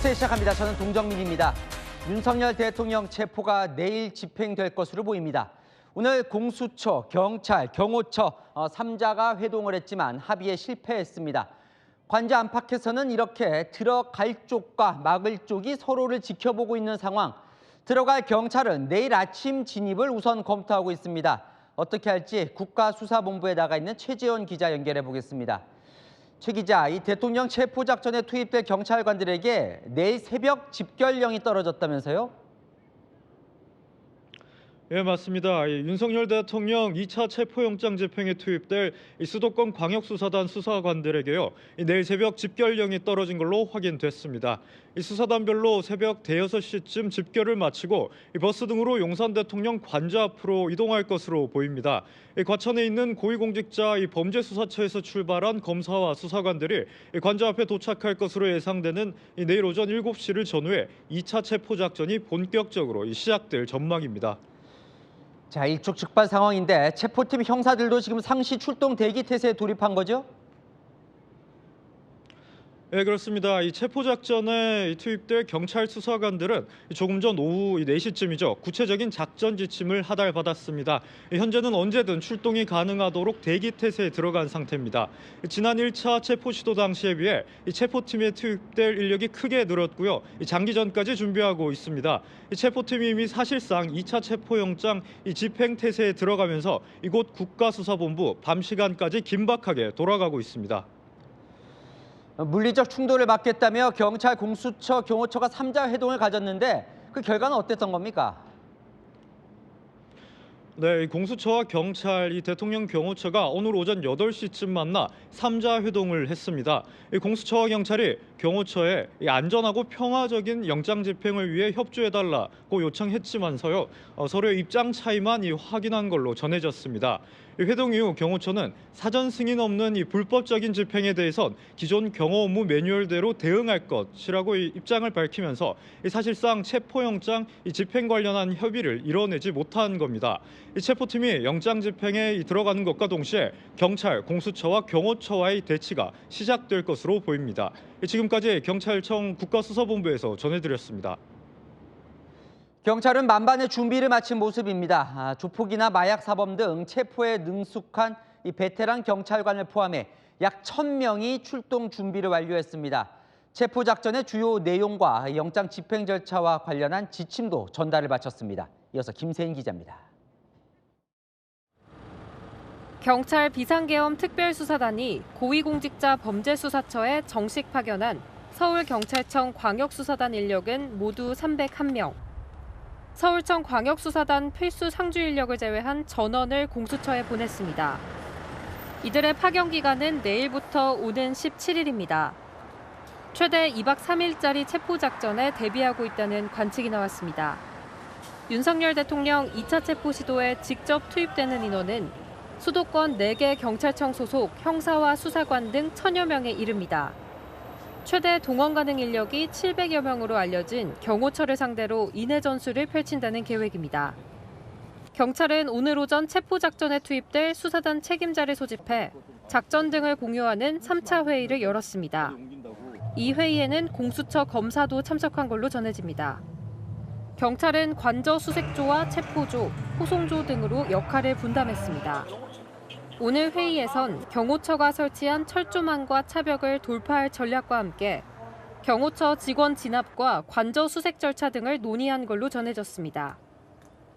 뉴스 시작합니다. 저는 동정민입니다. 윤석열 대통령 체포가 내일 집행될 것으로 보입니다. 오늘 공수처, 경찰, 경호처 3자가 회동을 했지만 합의에 실패했습니다. 관저 안팎에서는 이렇게 들어갈 쪽과 막을 쪽이 서로를 지켜보고 있는 상황. 들어갈 경찰은 내일 아침 진입을 우선 검토하고 있습니다. 어떻게 할지 국가수사본부에 나가 있는 최재원 기자 연결해 보겠습니다. 최 기자, 이 대통령 체포작전에 투입될 경찰관들에게 내일 새벽 집결령이 떨어졌다면서요? 예, 맞습니다. 윤석열 대통령 2차 체포영장 집행에 투입될 수도권 광역수사단 수사관들에게요, 내일 새벽 집결령이 떨어진 걸로 확인됐습니다. 수사단별로 새벽 대여섯 시쯤 집결을 마치고 버스 등으로 용산 대통령 관저 앞으로 이동할 것으로 보입니다. 과천에 있는 고위공직자 범죄수사처에서 출발한 검사와 수사관들이 관저 앞에 도착할 것으로 예상되는 내일 오전 7시를 전후해 2차 체포작전이 본격적으로 시작될 전망입니다. 자, 일촉즉발 상황인데 체포팀 형사들도 지금 상시 출동 대기 태세에 돌입한 거죠? 네, 그렇습니다. 이 체포작전에 투입될 경찰 수사관들은 조금 전 오후 4시쯤이죠. 구체적인 작전 지침을 하달받았습니다. 현재는 언제든 출동이 가능하도록 대기 태세에 들어간 상태입니다. 지난 1차 체포 시도 당시에 비해 체포팀에 투입될 인력이 크게 늘었고요. 장기전까지 준비하고 있습니다. 체포팀이 이미 사실상 2차 체포영장 집행 태세에 들어가면서 이곳 국가수사본부 밤 시간까지 긴박하게 돌아가고 있습니다. 물리적 충돌을 막겠다며 경찰, 공수처, 경호처가 3자 회동을 가졌는데 그 결과는 어땠던 겁니까? 네, 공수처와 경찰, 대통령 경호처가 오늘 오전 8시쯤 만나 3자 회동을 했습니다. 공수처와 경찰이 경호처에 안전하고 평화적인 영장 집행을 위해 협조해달라고 요청했지만서요, 서로의 입장 차이만 확인한 걸로 전해졌습니다. 회동 이후 경호처는 사전 승인 없는 불법적인 집행에 대해선 기존 경호 업무 매뉴얼대로 대응할 것이라고 입장을 밝히면서 사실상 체포영장 집행 관련한 협의를 이뤄내지 못한 겁니다. 체포팀이 영장 집행에 들어가는 것과 동시에 경찰, 공수처와 경호처와의 대치가 시작될 것으로 보입니다. 지금까지 경찰청 국가수사본부에서 전해드렸습니다. 경찰은 만반의 준비를 마친 모습입니다. 조폭이나 마약 사범 등 체포에 능숙한 이 베테랑 경찰관을 포함해 약 1,000명이 출동 준비를 완료했습니다. 체포 작전의 주요 내용과 영장 집행 절차와 관련한 지침도 전달을 마쳤습니다. 이어서 김세인 기자입니다. 경찰 비상계엄 특별수사단이 고위공직자 범죄수사처에 정식 파견한 서울경찰청 광역수사단 인력은 모두 301명. 서울청 광역수사단 필수 상주 인력을 제외한 전원을 공수처에 보냈습니다. 이들의 파견 기간은 내일부터 오는 17일입니다. 최대 2박 3일짜리 체포작전에 대비하고 있다는 관측이 나왔습니다. 윤석열 대통령 2차 체포 시도에 직접 투입되는 인원은 수도권 4개 경찰청 소속 형사와 수사관 등 1,000여 명에 이릅니다. 최대 동원 가능 인력이 700여 명으로 알려진 경호처를 상대로 인해 전술을 펼친다는 계획입니다. 경찰은 오늘 오전 체포작전에 투입될 수사단 책임자를 소집해 작전 등을 공유하는 3차 회의를 열었습니다. 이 회의에는 공수처 검사도 참석한 걸로 전해집니다. 경찰은 관저 수색조와 체포조, 호송조 등으로 역할을 분담했습니다. 오늘 회의에선 경호처가 설치한 철조망과 차벽을 돌파할 전략과 함께 경호처 직원 진압과 관저 수색 절차 등을 논의한 걸로 전해졌습니다.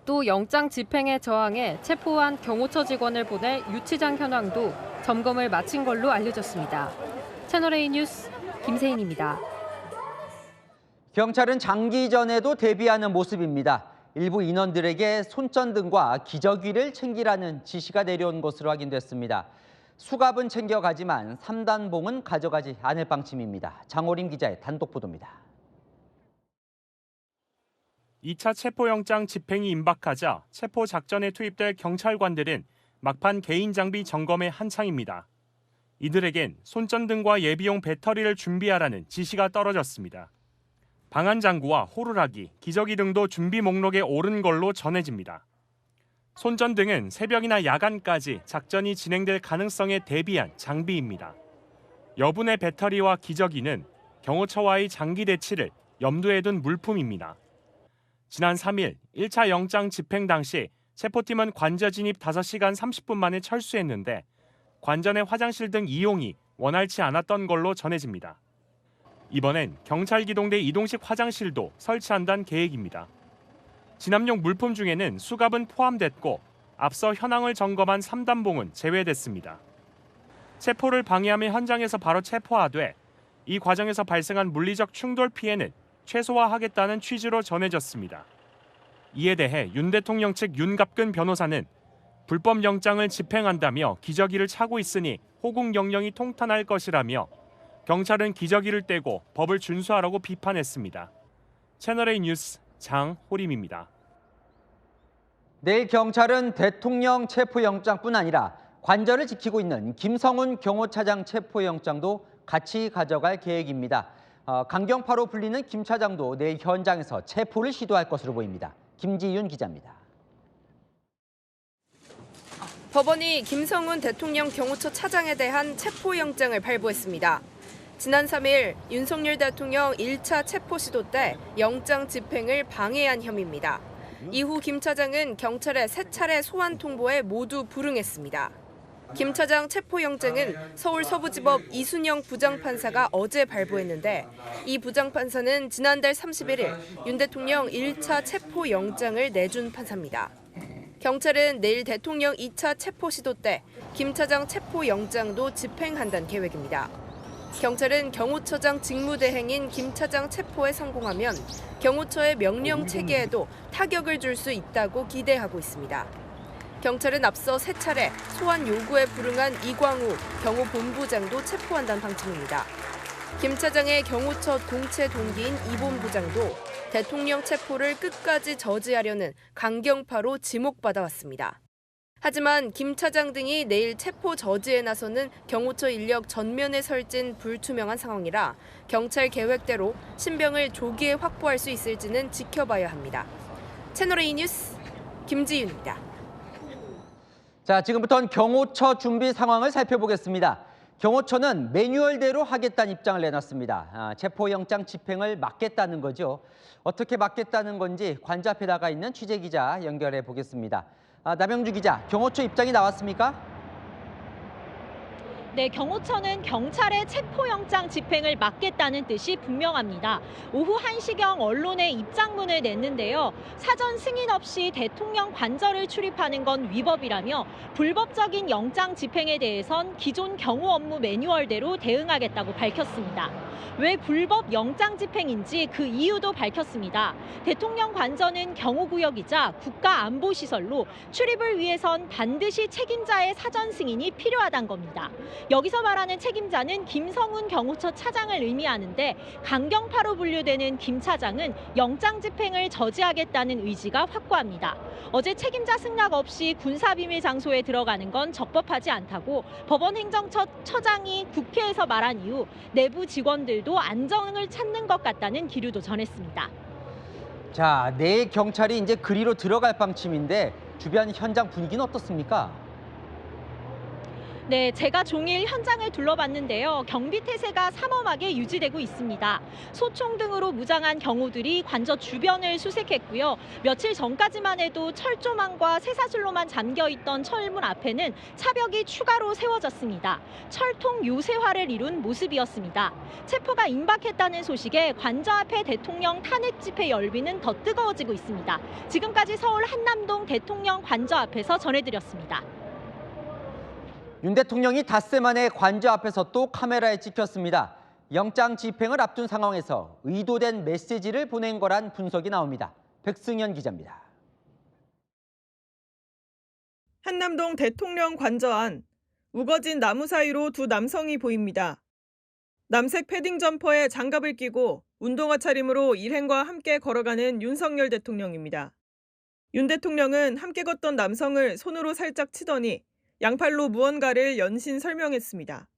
또 영장 집행에 저항해 체포한 경호처 직원을 보낼 유치장 현황도 점검을 마친 걸로 알려졌습니다. 채널A 뉴스 김세인입니다. 경찰은 장기전에도 대비하는 모습입니다. 일부 인원들에게 손전등과 기저귀를 챙기라는 지시가 내려온 것으로 확인됐습니다. 수갑은 챙겨가지만 3단봉은 가져가지 않을 방침입니다. 장호림 기자의 단독 보도입니다. 2차 체포영장 집행이 임박하자 체포 작전에 투입될 경찰관들은 막판 개인 장비 점검에 한창입니다. 이들에겐 손전등과 예비용 배터리를 준비하라는 지시가 떨어졌습니다. 방한장구와 호루라기, 기저귀 등도 준비 목록에 오른 걸로 전해집니다. 손전등은 새벽이나 야간까지 작전이 진행될 가능성에 대비한 장비입니다. 여분의 배터리와 기저귀는 경호처와의 장기 대치를 염두에 둔 물품입니다. 지난 3일 1차 영장 집행 당시 체포팀은 관저 진입 5시간 30분 만에 철수했는데 관저 내 화장실 등 이용이 원활치 않았던 걸로 전해집니다. 이번엔 경찰 기동대 이동식 화장실도 설치한다는 계획입니다. 진압용 물품 중에는 수갑은 포함됐고 앞서 현황을 점검한 3단봉은 제외됐습니다. 체포를 방해하며 현장에서 바로 체포하되 이 과정에서 발생한 물리적 충돌 피해는 최소화하겠다는 취지로 전해졌습니다. 이에 대해 윤 대통령 측 윤갑근 변호사는 불법 영장을 집행한다며 기저귀를 차고 있으니 호국 영령이 통탄할 것이라며 경찰은 기저귀를 떼고 법을 준수하라고 비판했습니다. 채널A 뉴스 장호림입니다. 내일 경찰은 대통령 체포영장뿐 아니라 관저를 지키고 있는 김성훈 경호차장 체포영장도 같이 가져갈 계획입니다. 강경파로 불리는 김 차장도 내일 현장에서 체포를 시도할 것으로 보입니다. 김지윤 기자입니다. 법원이 김성훈 대통령 경호처 차장에 대한 체포영장을 발부했습니다. 지난 3일 윤석열 대통령 1차 체포 시도 때 영장 집행을 방해한 혐의입니다. 이후 김 차장은 경찰에 3차례 소환 통보에 모두 불응했습니다. 김 차장 체포영장은 서울 서부지법 이순영 부장판사가 어제 발부했는데 이 부장판사는 지난달 31일 윤 대통령 1차 체포영장을 내준 판사입니다. 경찰은 내일 대통령 2차 체포 시도 때 김 차장 체포영장도 집행한다는 계획입니다. 경찰은 경호처장 직무대행인 김 차장 체포에 성공하면 경호처의 명령 체계에도 타격을 줄 수 있다고 기대하고 있습니다. 경찰은 앞서 3차례 소환 요구에 불응한 이광우 경호본부장도 체포한다는 방침입니다. 김 차장의 경호처 동체 동기인 이 본부장도 대통령 체포를 끝까지 저지하려는 강경파로 지목받아왔습니다. 하지만 김 차장 등이 내일 체포 저지에 나서는 경호처 인력 전면에 설진 불투명한 상황이라 경찰 계획대로 신병을 조기에 확보할 수 있을지는 지켜봐야 합니다. 채널A 뉴스 김지윤입니다. 자, 지금부터는 경호처 준비 상황을 살펴보겠습니다. 경호처는 매뉴얼대로 하겠다는 입장을 내놨습니다. 체포영장 집행을 막겠다는 거죠. 어떻게 막겠다는 건지 관저 앞에 나가 있는 취재기자 연결해 보겠습니다. 남영주 기자, 경호처 입장이 나왔습니까? 네, 경호처는 경찰의 체포영장 집행을 막겠다는 뜻이 분명합니다. 오후 1시경 언론에 입장문을 냈는데요. 사전 승인 없이 대통령 관저를 출입하는 건 위법이라며 불법적인 영장 집행에 대해선 기존 경호 업무 매뉴얼대로 대응하겠다고 밝혔습니다. 왜 불법 영장 집행인지 그 이유도 밝혔습니다. 대통령 관저는 경호구역이자 국가안보시설로 출입을 위해선 반드시 책임자의 사전 승인이 필요하다는 겁니다. 여기서 말하는 책임자는 김성훈 경호처 차장을 의미하는데 강경파로 분류되는 김 차장은 영장 집행을 저지하겠다는 의지가 확고합니다. 어제 책임자 승낙 없이 군사비밀 장소에 들어가는 건 적법하지 않다고 법원 행정처 처장이 국회에서 말한 이후 내부 직원들도 안정을 찾는 것 같다는 기류도 전했습니다. 자, 내일 경찰이 이제 그리로 들어갈 방침인데 주변 현장 분위기는 어떻습니까? 네, 제가 종일 현장을 둘러봤는데요. 경비 태세가 삼엄하게 유지되고 있습니다. 소총 등으로 무장한 경호들이 관저 주변을 수색했고요. 며칠 전까지만 해도 철조망과 쇠사슬로만 잠겨있던 철문 앞에는 차벽이 추가로 세워졌습니다. 철통 요새화를 이룬 모습이었습니다. 체포가 임박했다는 소식에 관저 앞에 대통령 탄핵 집회 열기는 더 뜨거워지고 있습니다. 지금까지 서울 한남동 대통령 관저 앞에서 전해드렸습니다. 윤 대통령이 닷새 만에 관저 앞에서 또 카메라에 찍혔습니다. 영장 집행을 앞둔 상황에서 의도된 메시지를 보낸 거란 분석이 나옵니다. 백승현 기자입니다. 한남동 대통령 관저 안, 우거진 나무 사이로 두 남성이 보입니다. 남색 패딩 점퍼에 장갑을 끼고 운동화 차림으로 일행과 함께 걸어가는 윤석열 대통령입니다. 윤 대통령은 함께 걷던 남성을 손으로 살짝 치더니 양팔로 무언가를 연신 설명했습니다.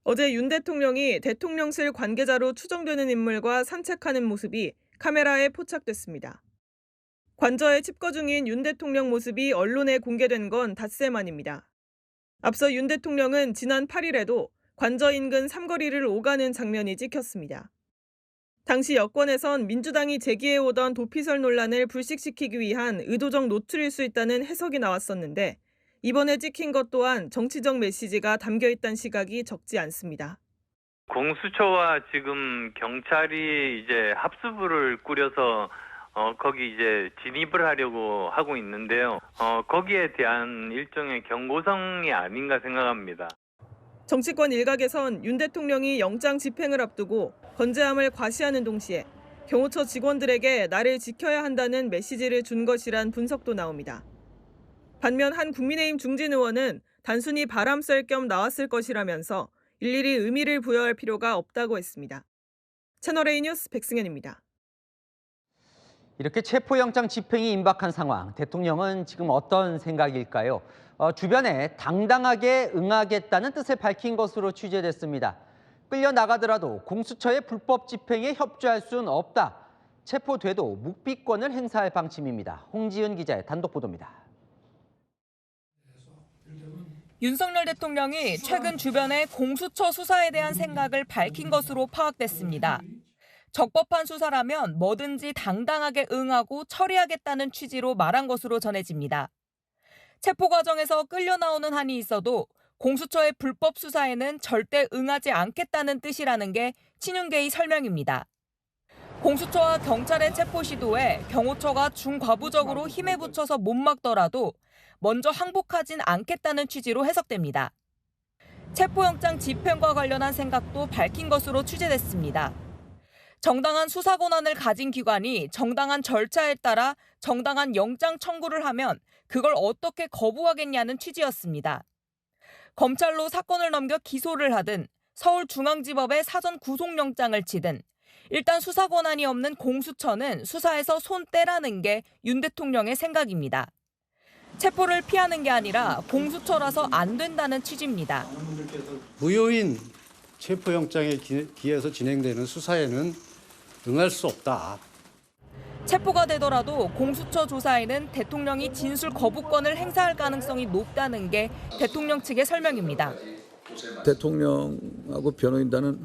어제 윤 대통령이 대통령실 관계자로 추정되는 인물과 산책하는 모습이 카메라에 포착됐습니다. 관저에 칩거 중인 윤 대통령 모습이 언론에 공개된 건 닷새 만입니다. 앞서 윤 대통령은 지난 8일에도 관저 인근 삼거리를 오가는 장면이 찍혔습니다. 당시 여권에선 민주당이 제기해오던 도피설 논란을 불식시키기 위한 의도적 노출일 수 있다는 해석이 나왔었는데 이번에 찍힌 것 또한 정치적 메시지가 담겨있다는 시각이 적지 않습니다. 공수처와 지금 경찰이 이제 합수부를 꾸려서 거기 이제 진입을 하려고 하고 있는데요. 거기에 대한 일종의 경고성이 아닌가 생각합니다. 정치권 일각에선 윤 대통령이 영장 집행을 앞두고 건재함을 과시하는 동시에 경호처 직원들에게 나를 지켜야 한다는 메시지를 준 것이란 분석도 나옵니다. 반면 한 국민의힘 중진 의원은 단순히 바람 쐴 겸 나왔을 것이라면서 일일이 의미를 부여할 필요가 없다고 했습니다. 채널A 뉴스 백승현입니다. 이렇게 체포영장 집행이 임박한 상황, 대통령은 지금 어떤 생각일까요? 주변에 당당하게 응하겠다는 뜻을 밝힌 것으로 취재됐습니다. 끌려나가더라도 공수처의 불법 집행에 협조할 수는 없다. 체포돼도 묵비권을 행사할 방침입니다. 홍지은 기자의 단독 보도입니다. 윤석열 대통령이 최근 주변에 공수처 수사에 대한 생각을 밝힌 것으로 파악됐습니다. 적법한 수사라면 뭐든지 당당하게 응하고 처리하겠다는 취지로 말한 것으로 전해집니다. 체포 과정에서 끌려 나오는 한이 있어도 공수처의 불법 수사에는 절대 응하지 않겠다는 뜻이라는 게 친윤계의 설명입니다. 공수처와 경찰의 체포 시도에 경호처가 중과부적으로 힘에 붙여서 못 막더라도 먼저 항복하진 않겠다는 취지로 해석됩니다. 체포영장 집행과 관련한 생각도 밝힌 것으로 취재됐습니다. 정당한 수사 권한을 가진 기관이 정당한 절차에 따라 정당한 영장 청구를 하면 그걸 어떻게 거부하겠냐는 취지였습니다. 검찰로 사건을 넘겨 기소를 하든 서울중앙지법에 사전 구속영장을 치든 일단 수사 권한이 없는 공수처는 수사에서 손 떼라는 게 윤 대통령의 생각입니다. 체포를 피하는 게 아니라 공수처라서 안 된다는 취지입니다. 무효인 체포영장에 기해서 진행되는 수사에는 응할 수 없다. 체포가 되더라도 공수처 조사에는 대통령이 진술 거부권을 행사할 가능성이 높다는 게 대통령 측의 설명입니다. 대통령하고 변호인단은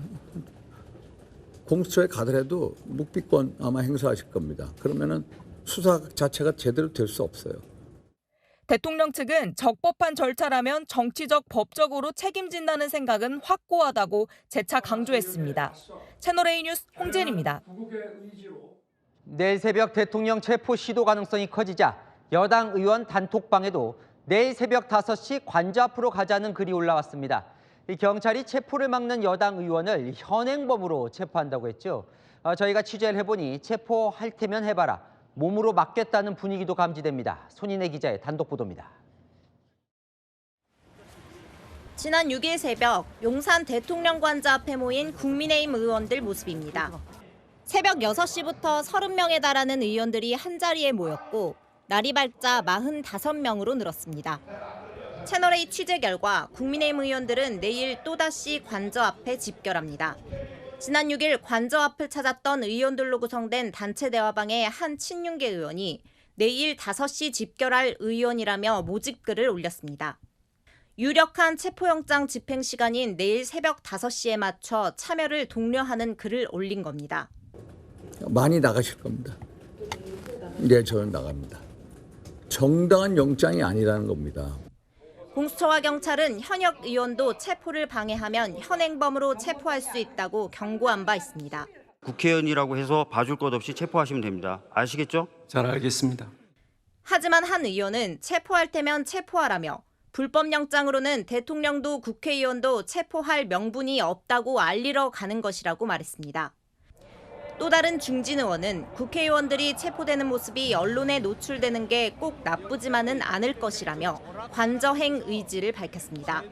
공수처에 가더라도 묵비권 아마 행사하실 겁니다. 그러면은 수사 자체가 제대로 될 수 없어요. 대통령 측은 적법한 절차라면 정치적, 법적으로 책임진다는 생각은 확고하다고 재차 강조했습니다. 채널A 뉴스 홍재인입니다. 내일 새벽 대통령 체포 시도 가능성이 커지자 여당 의원 단톡방에도 내일 새벽 5시 관저 앞으로 가자는 글이 올라왔습니다. 경찰이 체포를 막는 여당 의원을 현행범으로 체포한다고 했죠. 저희가 취재를 해보니 체포할 테면 해봐라. 몸으로 막겠다는 분위기도 감지됩니다. 손인혜 기자의 단독 보도입니다. 지난 6일 새벽 용산 대통령 관저 앞에 모인 국민의힘 의원들 모습입니다. 새벽 6시부터 30명에 달하는 의원들이 한자리에 모였고 날이 밝자 45명으로 늘었습니다. 채널A 취재 결과 국민의힘 의원들은 내일 또다시 관저 앞에 집결합니다. 지난 6일 관저 앞을 찾았던 의원들로 구성된 단체 대화방에 한 친윤계 의원이 내일 5시 집결할 의원이라며 모집글을 올렸습니다. 유력한 체포영장 집행 시간인 내일 새벽 5시에 맞춰 참여를 독려하는 글을 올린 겁니다. 많이 나가실 겁니다. 네, 저는 나갑니다. 정당한 영장이 아니라는 겁니다. 공수처와 경찰은 현역 의원도 체포를 방해하면 현행범으로 체포할 수 있다고 경고한 바 있습니다. 국회의원이라고 해서 봐줄 것 없이 체포하시면 됩니다. 아시겠죠? 잘 알겠습니다. 하지만 한 의원은 체포할 테면 체포하라며 불법 영장으로는 대통령도 국회의원도 체포할 명분이 없다고 알리러 가는 것이라고 말했습니다. 또 다른 중진 의원은 국회의원들이 체포되는 모습이 언론에 노출되는 게 꼭 나쁘지만은 않을 것이라며 관저행 의지를 밝혔습니다.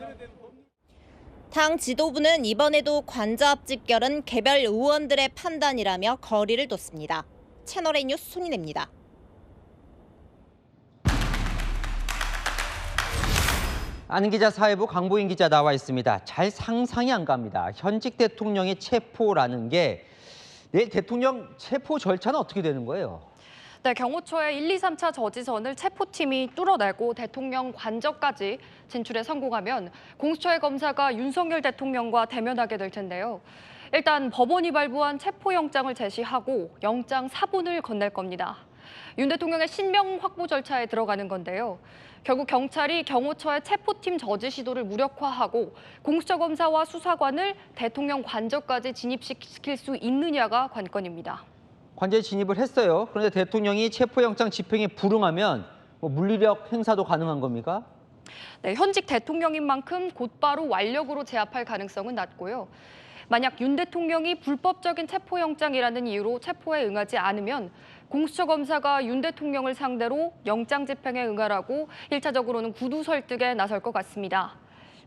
당 지도부는 이번에도 관저 앞 집결은 개별 의원들의 판단이라며 거리를 뒀습니다. 채널A 뉴스 손인혜입니다. 아는 기자 사회부 강보인 기자 나와 있습니다. 잘 상상이 안 갑니다. 현직 대통령의 체포라는 게 내일 대통령 체포 절차는 어떻게 되는 거예요? 네, 경호처의 1, 2, 3차 저지선을 체포팀이 뚫어내고 대통령 관저까지 진출에 성공하면 공수처의 검사가 윤석열 대통령과 대면하게 될 텐데요. 일단 법원이 발부한 체포영장을 제시하고 영장 사본을 건넬 겁니다. 윤 대통령의 신병 확보 절차에 들어가는 건데요. 결국 경찰이 경호처의 체포팀 저지 시도를 무력화하고 공수처 검사와 수사관을 대통령 관저까지 진입시킬 수 있느냐가 관건입니다. 관저에 진입을 했어요. 그런데 대통령이 체포영장 집행에 불응하면 물리력 행사도 가능한 겁니까? 네, 현직 대통령인 만큼 곧바로 완력으로 제압할 가능성은 낮고요. 만약 윤 대통령이 불법적인 체포영장이라는 이유로 체포에 응하지 않으면 공수처 검사가 윤 대통령을 상대로 영장 집행에 응하라고 1차적으로는 구두 설득에 나설 것 같습니다.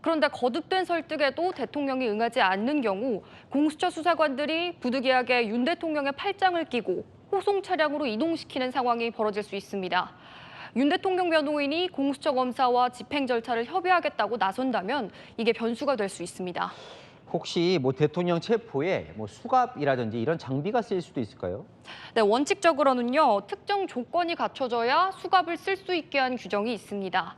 그런데 거듭된 설득에도 대통령이 응하지 않는 경우 공수처 수사관들이 부득이하게 윤 대통령의 팔짱을 끼고 호송 차량으로 이동시키는 상황이 벌어질 수 있습니다. 윤 대통령 변호인이 공수처 검사와 집행 절차를 협의하겠다고 나선다면 이게 변수가 될 수 있습니다. 혹시 대통령 체포에 수갑이라든지 이런 장비가 쓰일 수도 있을까요? 네, 원칙적으로는요. 특정 조건이 갖춰져야 수갑을 쓸 수 있게 한 규정이 있습니다.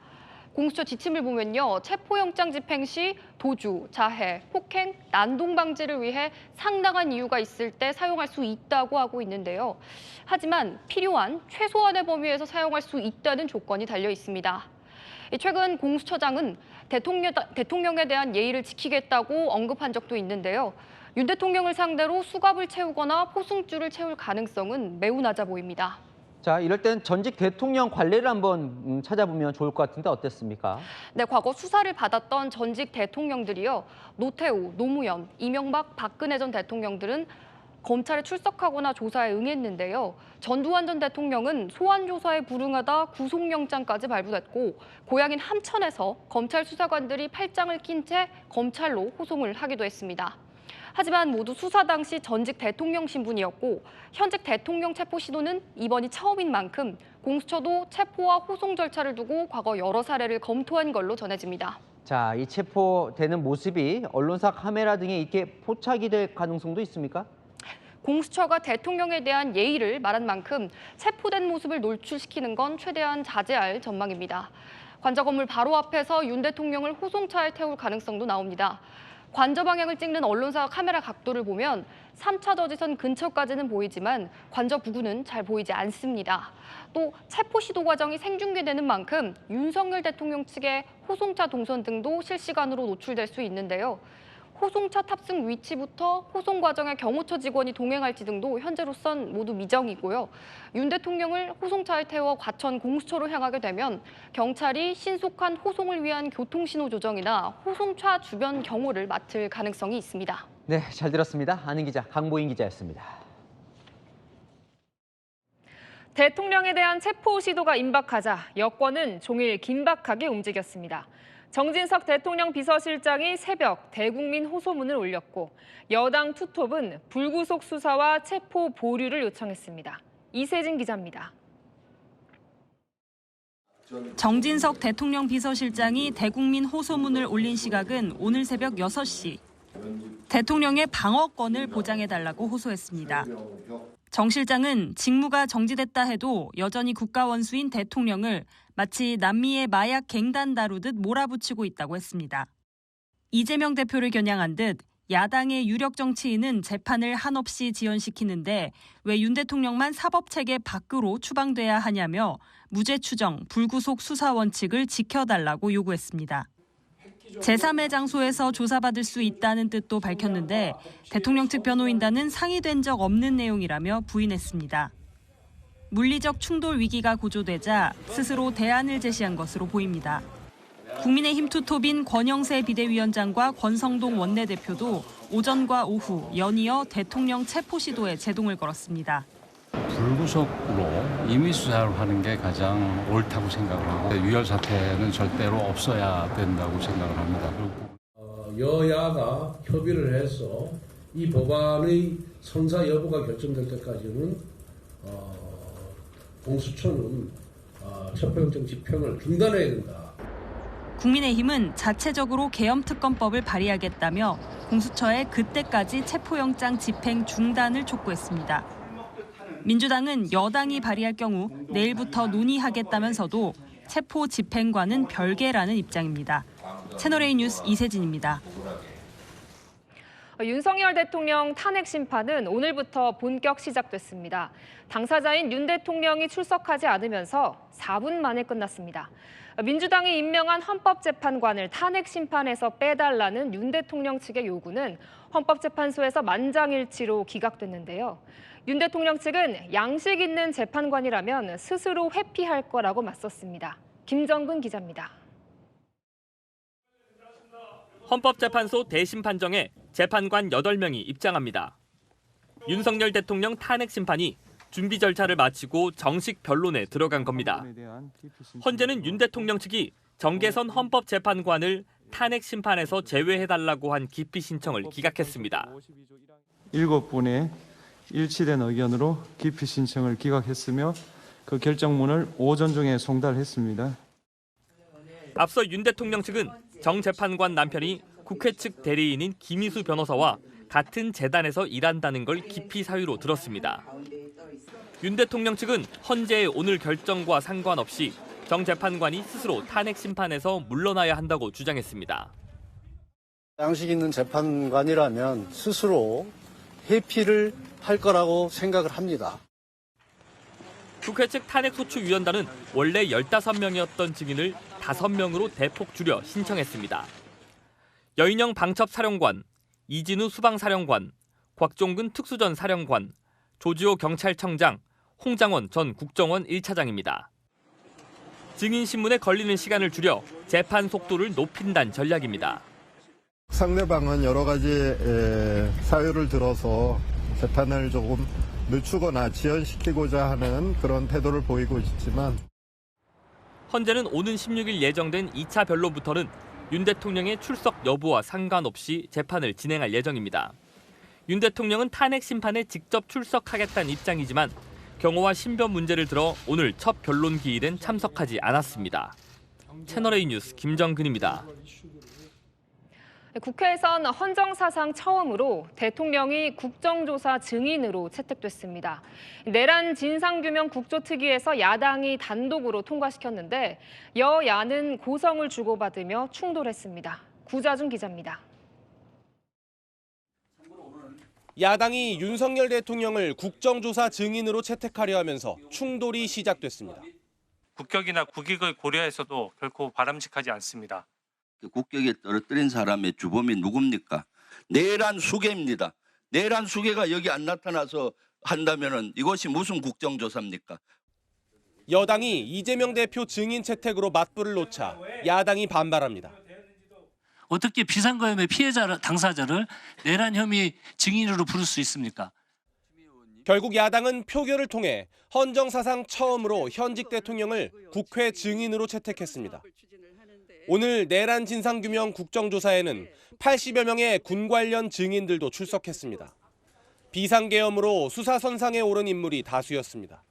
공수처 지침을 보면요. 체포영장 집행 시 도주, 자해, 폭행, 난동 방지를 위해 상당한 이유가 있을 때 사용할 수 있다고 하고 있는데요. 하지만 필요한 최소한의 범위에서 사용할 수 있다는 조건이 달려 있습니다. 최근 공수처장은 대통령에 대한 예의를 지키겠다고 언급한 적도 있는데요. 윤 대통령을 상대로 수갑을 채우거나 포승줄을 채울 가능성은 매우 낮아 보입니다. 자, 이럴 땐 전직 대통령 관례를 한번 찾아보면 좋을 것 같은데 어땠습니까? 네, 과거 수사를 받았던 전직 대통령들이요. 노태우, 노무현, 이명박, 박근혜 전 대통령들은 검찰에 출석하거나 조사에 응했는데요. 전두환 전 대통령은 소환 조사에 불응하다 구속영장까지 발부됐고 고향인 함천에서 검찰 수사관들이 팔짱을 낀 채 검찰로 호송을 하기도 했습니다. 하지만 모두 수사 당시 전직 대통령 신분이었고 현직 대통령 체포 시도는 이번이 처음인 만큼 공수처도 체포와 호송 절차를 두고 과거 여러 사례를 검토한 걸로 전해집니다. 자, 이 체포되는 모습이 언론사 카메라 등에 이렇게 포착이 될 가능성도 있습니까? 공수처가 대통령에 대한 예의를 말한 만큼 체포된 모습을 노출시키는 건 최대한 자제할 전망입니다. 관저 건물 바로 앞에서 윤 대통령을 호송차에 태울 가능성도 나옵니다. 관저 방향을 찍는 언론사 카메라 각도를 보면 3차 저지선 근처까지는 보이지만 관저 부근은 잘 보이지 않습니다. 또 체포 시도 과정이 생중계되는 만큼 윤석열 대통령 측의 호송차 동선 등도 실시간으로 노출될 수 있는데요. 호송차 탑승 위치부터 호송 과정에 경호처 직원이 동행할지 등도 현재로선 모두 미정이고요. 윤 대통령을 호송차에 태워 과천 공수처로 향하게 되면 경찰이 신속한 호송을 위한 교통신호 조정이나 호송차 주변 경호를 맡을 가능성이 있습니다. 네, 잘 들었습니다. 아는 기자 강보인 기자였습니다. 대통령에 대한 체포 시도가 임박하자 여권은 종일 긴박하게 움직였습니다. 정진석 대통령 비서실장이 새벽 대국민 호소문을 올렸고 여당 투톱은 불구속 수사와 체포 보류를 요청했습니다. 이세진 기자입니다. 정진석 대통령 비서실장이 대국민 호소문을 올린 시각은 오늘 새벽 6시. 대통령의 방어권을 보장해달라고 호소했습니다. 정 실장은 직무가 정지됐다 해도 여전히 국가원수인 대통령을 마치 남미의 마약 갱단 다루듯 몰아붙이고 있다고 했습니다. 이재명 대표를 겨냥한 듯 야당의 유력 정치인은 재판을 한없이 지연시키는데 왜 윤 대통령만 사법체계 밖으로 추방돼야 하냐며 무죄 추정, 불구속 수사 원칙을 지켜달라고 요구했습니다. 제3의 장소에서 조사받을 수 있다는 뜻도 밝혔는데 대통령 측 변호인단은 상의된 적 없는 내용이라며 부인했습니다. 물리적 충돌 위기가 고조되자 스스로 대안을 제시한 것으로 보입니다. 국민의힘 투톱인 권영세 비대위원장과 권성동 원내대표도 오전과 오후 연이어 대통령 체포 시도에 제동을 걸었습니다. 불구속으로 임의 수사를 하는 게 가장 옳다고 생각을 하고 유혈 사태는 절대로 없어야 된다고 생각을 합니다. 여야가 협의를 해서 이 법안의 선사 여부가 결정될 때까지는 공수처는 체포영장 집행을 중단해야 된다. 국민의힘은 자체적으로 계엄특검법을 발의하겠다며 공수처에 그때까지 체포영장 집행 중단을 촉구했습니다. 민주당은 여당이 발의할 경우 내일부터 논의하겠다면서도 체포 집행과는 별개라는 입장입니다. 채널A 뉴스 이세진입니다. 윤석열 대통령 탄핵 심판은 오늘부터 본격 시작됐습니다. 당사자인 윤 대통령이 출석하지 않으면서 4분 만에 끝났습니다. 민주당이 임명한 헌법재판관을 탄핵 심판에서 빼달라는 윤 대통령 측의 요구는 헌법재판소에서 만장일치로 기각됐는데요. 윤 대통령 측은 양식 있는 재판관이라면 스스로 회피할 거라고 맞섰습니다. 김정근 기자입니다. 헌법재판소 대심 판정에 재판관 8명이 입장합니다. 윤석열 대통령 탄핵 심판이 준비 절차를 마치고 정식 변론에 들어간 겁니다. 헌재는 윤 대통령 측이 정계선 헌법재판관을 탄핵 심판에서 제외해달라고 한 기피 신청을 기각했습니다. 7분의 일치된 의견으로 기피 신청을 기각했으며 그 결정문을 오전 중에 송달했습니다. 앞서 윤 대통령 측은 정 재판관 남편이 국회 측 대리인인 김희수 변호사와 같은 재단에서 일한다는 걸 기피 사유로 들었습니다. 윤 대통령 측은 헌재의 오늘 결정과 상관없이 정 재판관이 스스로 탄핵 심판에서 물러나야 한다고 주장했습니다. 양식 있는 재판관이라면 스스로 회피를 할 거라고 생각을 합니다. 국회 측 탄핵소추위원단은 원래 15명이었던 증인을 5명으로 대폭 줄여 신청했습니다. 여인영 방첩사령관, 이진우 수방사령관, 곽종근 특수전 사령관, 조지호 경찰청장, 홍장원 전 국정원 1차장입니다. 증인 신문에 걸리는 시간을 줄여 재판 속도를 높인다는 전략입니다. 상대방은 여러 가지 사유를 들어서 재판을 조금 늦추거나 지연시키고자 하는 그런 태도를 보이고 있지만 헌재는 오는 16일 예정된 2차 변론부터는 윤 대통령의 출석 여부와 상관없이 재판을 진행할 예정입니다. 윤 대통령은 탄핵 심판에 직접 출석하겠다는 입장이지만 경호와 신변 문제를 들어 오늘 첫 변론 기일엔 참석하지 않았습니다. 채널A 뉴스 김정근입니다. 국회에선 헌정사상 처음으로 대통령이 국정조사 증인으로 채택됐습니다. 내란 진상규명 국조특위에서 야당이 단독으로 통과시켰는데 여야는 고성을 주고받으며 충돌했습니다. 구자준 기자입니다. 야당이 윤석열 대통령을 국정조사 증인으로 채택하려 하면서 충돌이 시작됐습니다. 국격이나 국익을 고려해서도 결코 바람직하지 않습니다. 국격에 떨어뜨린 사람의 주범이 누굽니까? 내란 수괴입니다. 내란 수괴가 여기 안 나타나서 한다면은 이것이 무슨 국정조사입니까? 여당이 이재명 대표 증인 채택으로 맞불을 놓자 야당이 반발합니다. 어떻게 비상계엄의 피해자 당사자를 내란 혐의 증인으로 부를 수 있습니까? 결국 야당은 표결을 통해 헌정사상 처음으로 현직 대통령을 국회 증인으로 채택했습니다. 오늘 내란 진상규명 국정조사에는 80여 명의 군 관련 증인들도 출석했습니다. 비상계엄으로 수사선상에 오른 인물이 다수였습니다.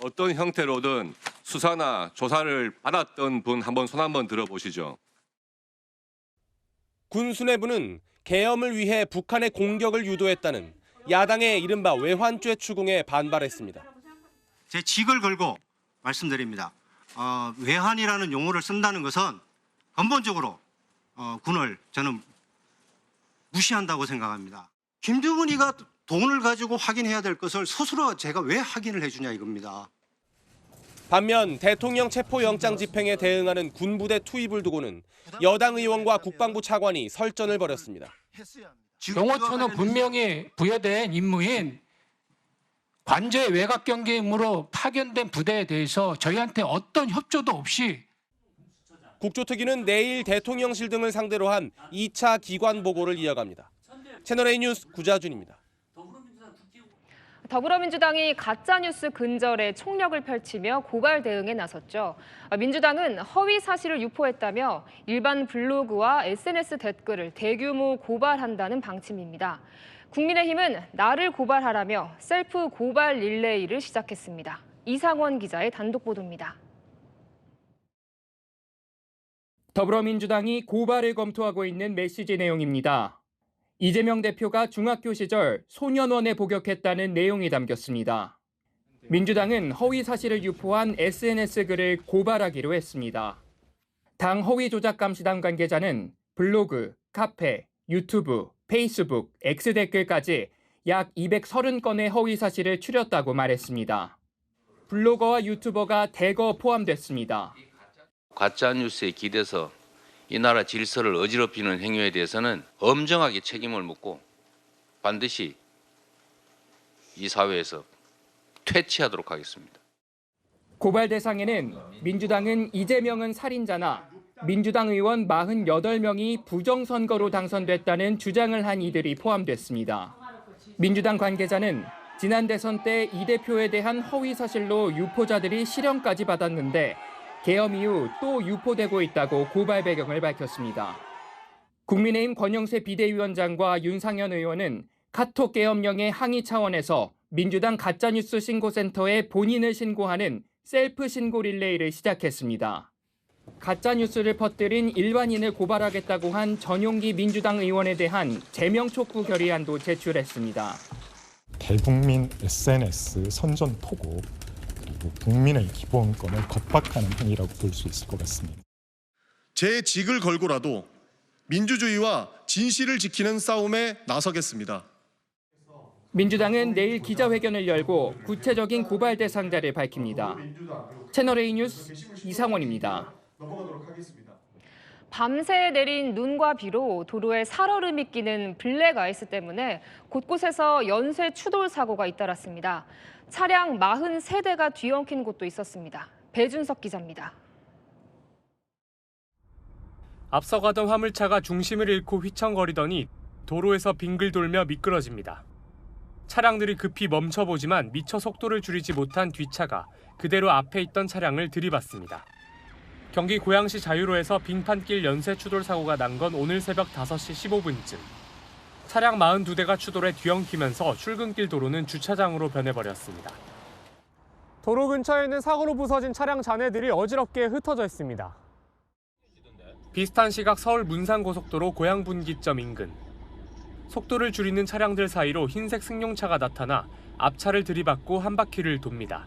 어떤 형태로든 수사나 조사를 받았던 분 한번 손 한번 들어보시죠. 군 수뇌부는 계엄을 위해 북한의 공격을 유도했다는 야당의 이른바 외환죄 추궁에 반발했습니다. 제 직을 걸고 말씀드립니다. 외환이라는 용어를 쓴다는 것은 근본적으로 군을 저는 무시한다고 생각합니다. 김주근이가 돈을 가지고 확인해야 될 것을 스스로 제가 왜 확인을 해주냐 이겁니다. 반면 대통령 체포영장 집행에 대응하는 군부대 투입을 두고는 여당 의원과 국방부 차관이 설전을 벌였습니다. 경호처는 분명히 부여된 임무인 관저의 외곽 경계 임무로 파견된 부대에 대해서 저희한테 어떤 협조도 없이 국조특위는 내일 대통령실 등을 상대로 한 2차 기관 보고를 이어갑니다. 채널A 뉴스 구자준입니다. 더불어민주당이 가짜뉴스 근절에 총력을 펼치며 고발 대응에 나섰죠. 민주당은 허위 사실을 유포했다며 일반 블로그와 SNS 댓글을 대규모 고발한다는 방침입니다. 국민의힘은 나를 고발하라며 셀프 고발 릴레이를 시작했습니다. 이상원 기자의 단독 보도입니다. 더불어민주당이 고발을 검토하고 있는 메시지 내용입니다. 이재명 대표가 중학교 시절 소년원에 복역했다는 내용이 담겼습니다. 민주당은 허위 사실을 유포한 SNS 글을 고발하기로 했습니다. 당 허위 조작 감시단 관계자는 블로그, 카페, 유튜브, 페이스북, X 댓글까지 약 230건의 허위 사실을 추렸다고 말했습니다. 블로거와 유튜버가 대거 포함됐습니다. 가짜 뉴스에 기대서 이 나라 질서를 어지럽히는 행위에 대해서는 엄정하게 책임을 묻고 반드시 이 사회에서 퇴치하도록 하겠습니다. 고발 대상에는 민주당은 이재명은 살인자나 민주당 의원 48명이 부정선거로 당선됐다는 주장을 한 이들이 포함됐습니다. 민주당 관계자는 지난 대선 때 이 대표에 대한 허위 사실로 유포자들이 실형까지 받았는데 계엄 이후 또 유포되고 있다고 고발 배경을 밝혔습니다. 국민의힘 권영세 비대위원장과 윤상현 의원은 카톡 계엄령의 항의 차원에서 민주당 가짜뉴스 신고센터에 본인을 신고하는 셀프 신고 릴레이를 시작했습니다. 가짜뉴스를 퍼뜨린 일반인을 고발하겠다고 한 전용기 민주당 의원에 대한 제명 촉구 결의안도 제출했습니다. 대국민 SNS 선전포고 그리고 국민의 기본권을 겁박하는 행위라고 볼 수 있을 것 같습니다. 제 직을 걸고라도 민주주의와 진실을 지키는 싸움에 나서겠습니다. 민주당은 내일 기자회견을 열고 구체적인 고발 대상자를 밝힙니다. 채널A 뉴스 이상원입니다. 밤새 내린 눈과 비로 도로에 살얼음이 끼는 블랙아이스 때문에 곳곳에서 연쇄 추돌 사고가 잇따랐습니다. 차량 43대가 뒤엉킨 곳도 있었습니다. 배준석 기자입니다. 앞서가던 화물차가 중심을 잃고 휘청거리더니 도로에서 빙글 돌며 미끄러집니다. 차량들이 급히 멈춰보지만 미처 속도를 줄이지 못한 뒷차가 그대로 앞에 있던 차량을 들이받습니다. 경기 고양시 자유로에서 빙판길 연쇄 추돌 사고가 난 건 오늘 새벽 5시 15분쯤. 차량 42대가 추돌해 뒤엉키면서 출근길 도로는 주차장으로 변해버렸습니다. 도로 근처에는 사고로 부서진 차량 잔해들이 어지럽게 흩어져 있습니다. 비슷한 시각 서울 문산고속도로 고양분기점 인근. 속도를 줄이는 차량들 사이로 흰색 승용차가 나타나 앞차를 들이받고 한 바퀴를 돕니다.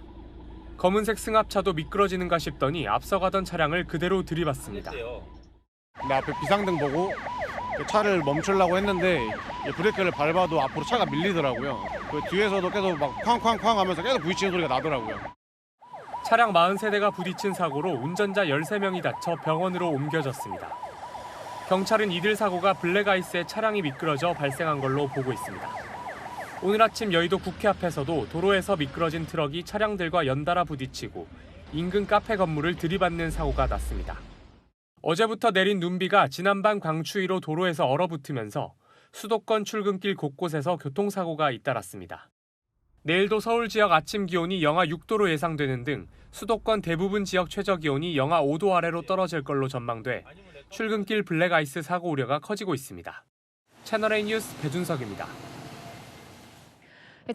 검은색 승합차도 미끄러지는가 싶더니 앞서가던 차량을 그대로 들이받습니다. 내 앞에 비상등 보고 차를 멈추려고 했는데 브레이크를 밟아도 앞으로 차가 밀리더라고요. 그 뒤에서도 계속 막 쾅쾅쾅 하면서 계속 부딪히는 소리가 나더라고요. 차량 43대가 부딪힌 사고로 운전자 13명이 다쳐 병원으로 옮겨졌습니다. 경찰은 이들 사고가 블랙아이스의 차량이 미끄러져 발생한 걸로 보고 있습니다. 오늘 아침 여의도 국회 앞에서도 도로에서 미끄러진 트럭이 차량들과 연달아 부딪히고 인근 카페 건물을 들이받는 사고가 났습니다. 어제부터 내린 눈비가 지난밤 광추위로 도로에서 얼어붙으면서 수도권 출근길 곳곳에서 교통사고가 잇따랐습니다. 내일도 서울 지역 아침 기온이 영하 6도로 예상되는 등 수도권 대부분 지역 최저기온이 영하 5도 아래로 떨어질 걸로 전망돼 출근길 블랙아이스 사고 우려가 커지고 있습니다. 채널A 뉴스 배준석입니다.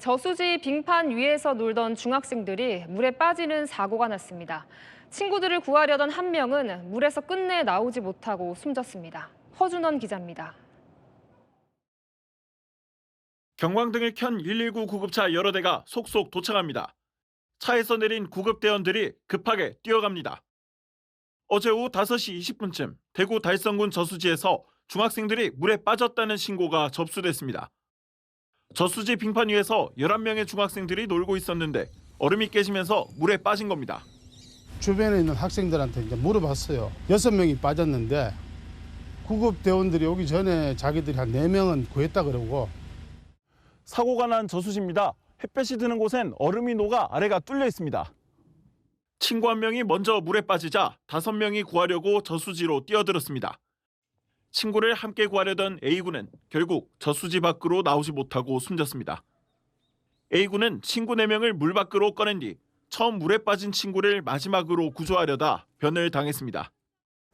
저수지 빙판 위에서 놀던 중학생들이 물에 빠지는 사고가 났습니다. 친구들을 구하려던 한 명은 물에서 끝내 나오지 못하고 숨졌습니다. 허준원 기자입니다. 경광등을 켠 119 구급차 여러 대가 속속 도착합니다. 차에서 내린 구급대원들이 급하게 뛰어갑니다. 어제 오후 5시 20분쯤 대구 달성군 저수지에서 중학생들이 물에 빠졌다는 신고가 접수됐습니다. 저수지 빙판 위에서 11명의 중학생들이 놀고 있었는데 얼음이 깨지면서 물에 빠진 겁니다. 주변에 있는 학생들한테 이제 물어봤어요. 6명이 빠졌는데 구급대원들이 오기 전에 자기들이 한 4명은 구했다 그러고. 사고가 난 저수지입니다. 햇볕이 드는 곳엔 얼음이 녹아 아래가 뚫려 있습니다. 친구 한 명이 먼저 물에 빠지자 5명이 구하려고 저수지로 뛰어들었습니다. 친구를 함께 구하려던 A군은 결국 저수지 밖으로 나오지 못하고 숨졌습니다. A군은 친구 4명을 물 밖으로 꺼낸 뒤 처음 물에 빠진 친구를 마지막으로 구조하려다 변을 당했습니다.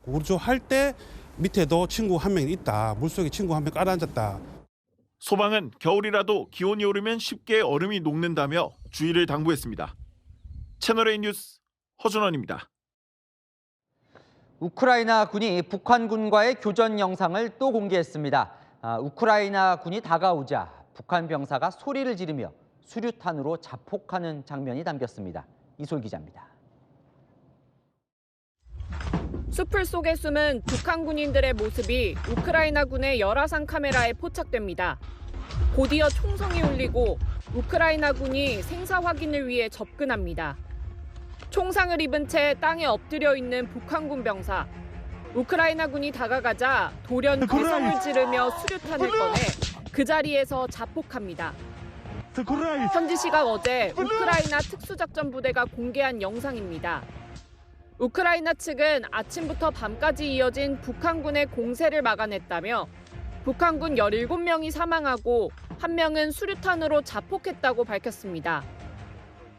구조할 때 밑에도 친구 한 명 있다. 물속에 친구 한 명 깔아앉았다. 소방은 겨울이라도 기온이 오르면 쉽게 얼음이 녹는다며 주의를 당부했습니다. 채널A 뉴스 허준원입니다. 우크라이나 군이 북한군과의 교전 영상을 또 공개했습니다. 우크라이나 군이 다가오자 북한 병사가 소리를 지르며 수류탄으로 자폭하는 장면이 담겼습니다. 이솔 기자입니다. 숲을 속에 숨은 북한 군인들의 모습이 우크라이나군의 열화상 카메라에 포착됩니다. 곧이어 총성이 울리고 우크라이나군이 생사 확인을 위해 접근합니다. 총상을 입은 채 땅에 엎드려 있는 북한군 병사. 우크라이나군이 다가가자 돌연 괴성을 지르며 수류탄을 꺼내 그 자리에서 자폭합니다. 현지 시각 어제 우크라이나 특수작전부대가 공개한 영상입니다. 우크라이나 측은 아침부터 밤까지 이어진 북한군의 공세를 막아냈다며 북한군 17명이 사망하고 1명은 수류탄으로 자폭했다고 밝혔습니다.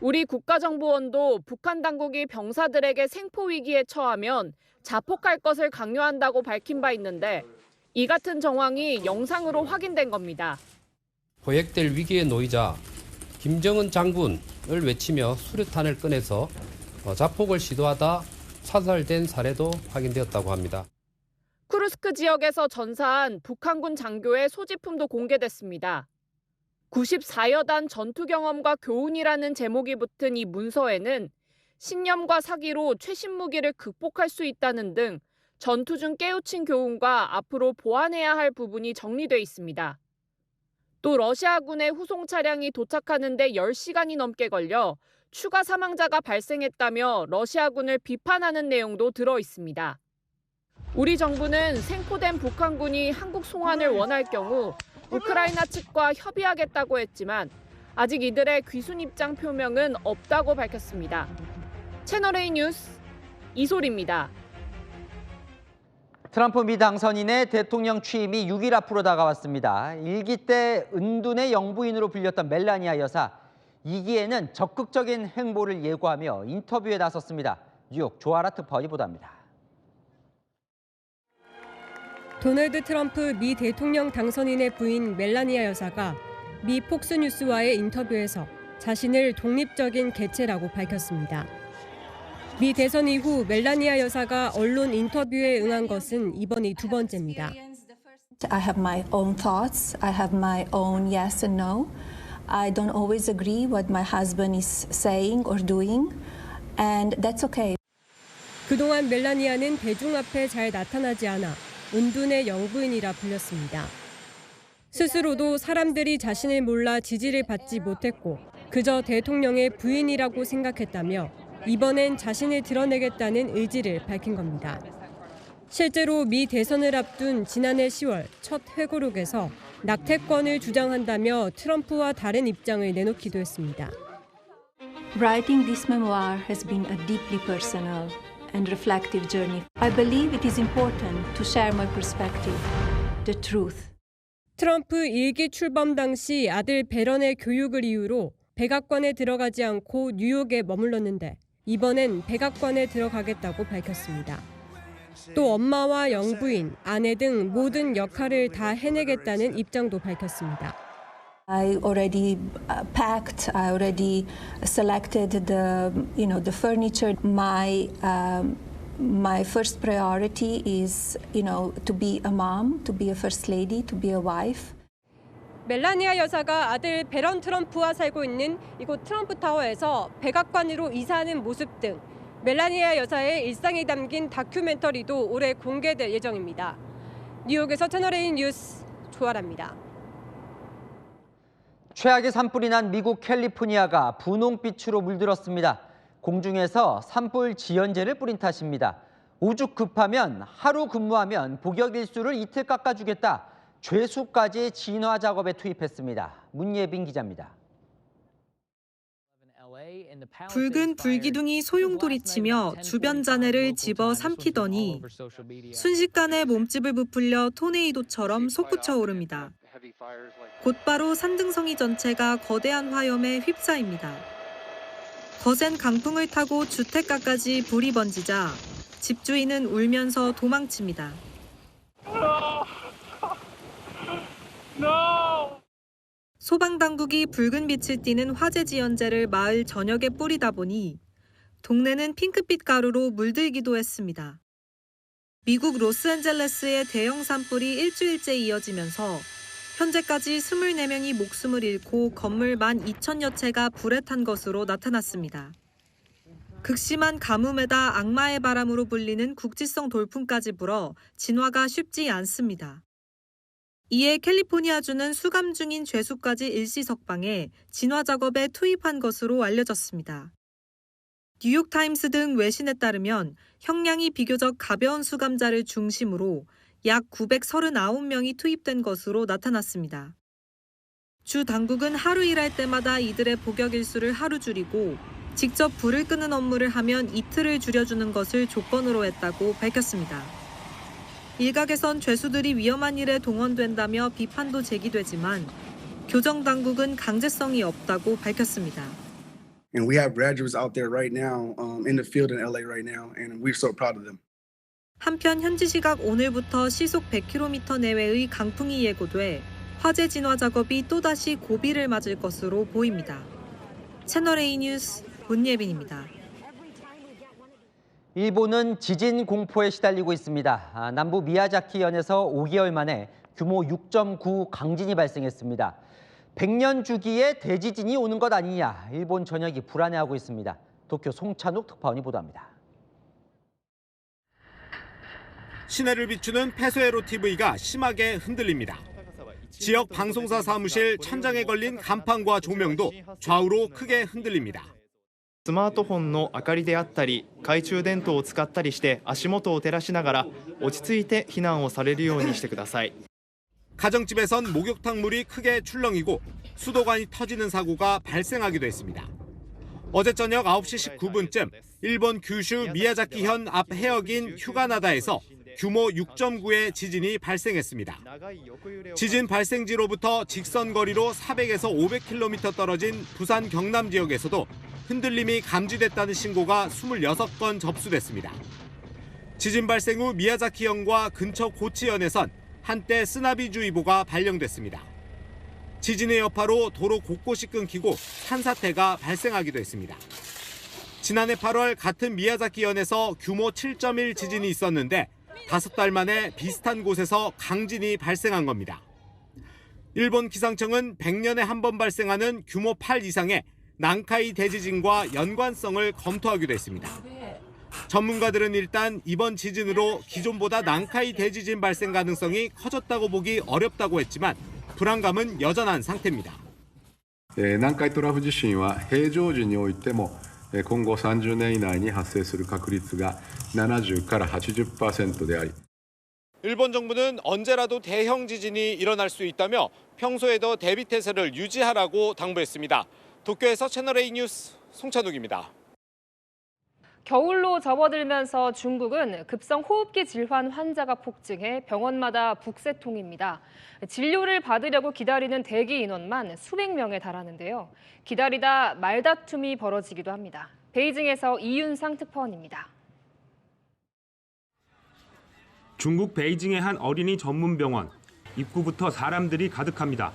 우리 국가정보원도 북한 당국이 병사들에게 생포 위기에 처하면 자폭할 것을 강요한다고 밝힌 바 있는데 이 같은 정황이 영상으로 확인된 겁니다. 포획될 위기에 놓이자 김정은 장군을 외치며 수류탄을 꺼내서 자폭을 시도하다 사살된 사례도 확인되었다고 합니다. 쿠르스크 지역에서 전사한 북한군 장교의 소지품도 공개됐습니다. 94여 단 전투 경험과 교훈이라는 제목이 붙은 이 문서에는 신념과 사기로 최신 무기를 극복할 수 있다는 등 전투 중 깨우친 교훈과 앞으로 보완해야 할 부분이 정리돼 있습니다. 또 러시아군의 후송 차량이 도착하는 데 10시간이 넘게 걸려 추가 사망자가 발생했다며 러시아군을 비판하는 내용도 들어 있습니다. 우리 정부는 생포된 북한군이 한국 송환을 원할 경우 우크라이나 측과 협의하겠다고 했지만 아직 이들의 귀순 입장 표명은 없다고 밝혔습니다. 채널A 뉴스 이소리입니다. 트럼프 미 당선인의 대통령 취임이 6일 앞으로 다가왔습니다. 일기 때 은둔의 영부인으로 불렸던 멜라니아 여사. 2기에는 적극적인 행보를 예고하며 인터뷰에 나섰습니다. 뉴욕 조아라 특파원이 보도합니다. 도널드 트럼프 미 대통령 당선인의 부인 멜라니아 여사가 미 폭스뉴스와의 인터뷰에서 자신을 독립적인 개체라고 밝혔습니다. 미 대선 이후 멜라니아 여사가 언론 인터뷰에 응한 것은 이번이 두 번째입니다. I have my own thoughts. I have my own yes and no. I don't always agree what my husband is saying or doing, and that's okay. 그동안 멜라니아는 대중 앞에 잘 나타나지 않아 은둔의 영부인이라 불렸습니다. 스스로도 사람들이 자신을 몰라 지지를 받지 못했고 그저 대통령의 부인이라고 생각했다며 이번엔 자신을 드러내겠다는 의지를 밝힌 겁니다. 실제로 미 대선을 앞둔 지난해 10월 첫 회고록에서 낙태권을 주장한다며 트럼프와 다른 입장을 내놓기도 했습니다. Writing this memoir has been a deeply personal and reflective journey. I believe it is important to share my perspective, the truth. 트럼프 일기 출범 당시 아들 베런의 교육을 이유로 백악관에 들어가지 않고 뉴욕에 머물렀는데 이번엔 백악관에 들어가겠다고 밝혔습니다. 또 엄마와 영부인, 아내 등 모든 역할을 다 해내겠다는 입장도 밝혔습니다. I already packed. I already selected the furniture. My first priority is, to be a mom, to be a first lady, to be a wife. 멜라니아 여사가 아들 베런 트럼프와 살고 있는 이곳 트럼프 타워에서 백악관으로 이사하는 모습 등 멜라니아 여사의 일상이 담긴 다큐멘터리도 올해 공개될 예정입니다. 뉴욕에서 채널A 뉴스 조아라입니다. 최악의 산불이 난 미국 캘리포니아가 분홍빛으로 물들었습니다. 공중에서 산불 지연제를 뿌린 탓입니다. 오죽 급하면 하루 근무하면 복역 일수를 이틀 깎아주겠다. 죄수까지 진화 작업에 투입했습니다. 문예빈 기자입니다. 붉은 불기둥이 소용돌이치며 주변 잔해를 집어 삼키더니 순식간에 몸집을 부풀려 토네이도처럼 솟구쳐 오릅니다. 곧바로 산등성이 전체가 거대한 화염에 휩싸입니다. 거센 강풍을 타고 주택가까지 불이 번지자 집주인은 울면서 도망칩니다. 소방당국이 붉은 빛을 띠는 화재 지연제를 마을 전역에 뿌리다 보니 동네는 핑크빛 가루로 물들기도 했습니다. 미국 로스앤젤레스의 대형 산불이 일주일째 이어지면서 현재까지 24명이 목숨을 잃고 건물 12,000여 채가 불에 탄 것으로 나타났습니다. 극심한 가뭄에다 악마의 바람으로 불리는 국지성 돌풍까지 불어 진화가 쉽지 않습니다. 이에 캘리포니아주는 수감 중인 죄수까지 일시석방해 진화 작업에 투입한 것으로 알려졌습니다. 뉴욕타임스 등 외신에 따르면 형량이 비교적 가벼운 수감자를 중심으로 약 939명이 투입된 것으로 나타났습니다. 주 당국은 하루 일할 때마다 이들의 복역 일수를 하루 줄이고 직접 불을 끄는 업무를 하면 이틀을 줄여주는 것을 조건으로 했다고 밝혔습니다. 일각에선 죄수들이 위험한 일에 동원된다며 비판도 제기되지만 교정 당국은 강제성이 없다고 밝혔습니다. And we have graduates out there right now in the field in LA right now, and we're so proud of them. 한편 현지 시각 오늘부터 시속 100km 내외의 강풍이 예고돼 화재 진화 작업이 또다시 고비를 맞을 것으로 보입니다. 채널A 뉴스 문예빈입니다. 일본은 지진 공포에 시달리고 있습니다. 남부 미야자키현에서 5개월 만에 규모 6.9 강진이 발생했습니다. 100년 주기에 대지진이 오는 것 아니냐, 일본 전역이 불안해하고 있습니다. 도쿄 송찬욱 특파원이 보도합니다. 시내를 비추는 페소에로 TV가 심하게 흔들립니다. 지역 방송사 사무실 천장에 걸린 간판과 조명도 좌우로 크게 흔들립니다. スマートフォンの明かりであったり懐中電灯を使ったりして足元を照らしながら落ち着いて避難をされるようにしてください. 가정집에선 목욕탕물이 크게 출렁이고 수도관이 터지는 사고가 발생하기도 했습니다. 어제 저녁 9시 19분쯤 일본 규슈 미야자키현 앞 해역인 휴가나다에서 규모 6.9의 지진이 발생했습니다. 지진 발생지로부터 직선 거리로 400에서 500km 떨어진 부산 경남 지역에서도 흔들림이 감지됐다는 신고가 26건 접수됐습니다. 지진 발생 후 미야자키현과 근처 고치현에선 한때 쓰나미주의보가 발령됐습니다. 지진의 여파로 도로 곳곳이 끊기고 산사태가 발생하기도 했습니다. 지난해 8월 같은 미야자키현에서 규모 7.1 지진이 있었는데 5달 만에 비슷한 곳에서 강진이 발생한 겁니다. 일본 기상청은 100년에 한 번 발생하는 규모 8 이상의 난카이 대지진과 연관성을 검토하기도 했습니다. 전문가들은 일단 이번 지진으로 기존보다 난카이 대지진 발생 가능성이 커졌다고 보기 어렵다고 했지만 불안감은 여전한 상태입니다. 南海トラフ地震は平常時においても今後30年以内に発生する確率が70から 80% であり 일본 정부는 언제라도 대형 지진이 일어날 수 있다며 평소에도 대비 태세를 유지하라고 당부했습니다. 도쿄에서 채널A 뉴스 송찬욱입니다. 겨울로 접어들면서 중국은 급성 호흡기 질환 환자가 폭증해 병원마다 북새통입니다. 진료를 받으려고 기다리는 대기 인원만 수백 명에 달하는데요. 기다리다 말다툼이 벌어지기도 합니다. 베이징에서 이윤상 특파원입니다. 중국 베이징의 한 어린이 전문 병원. 입구부터 사람들이 가득합니다.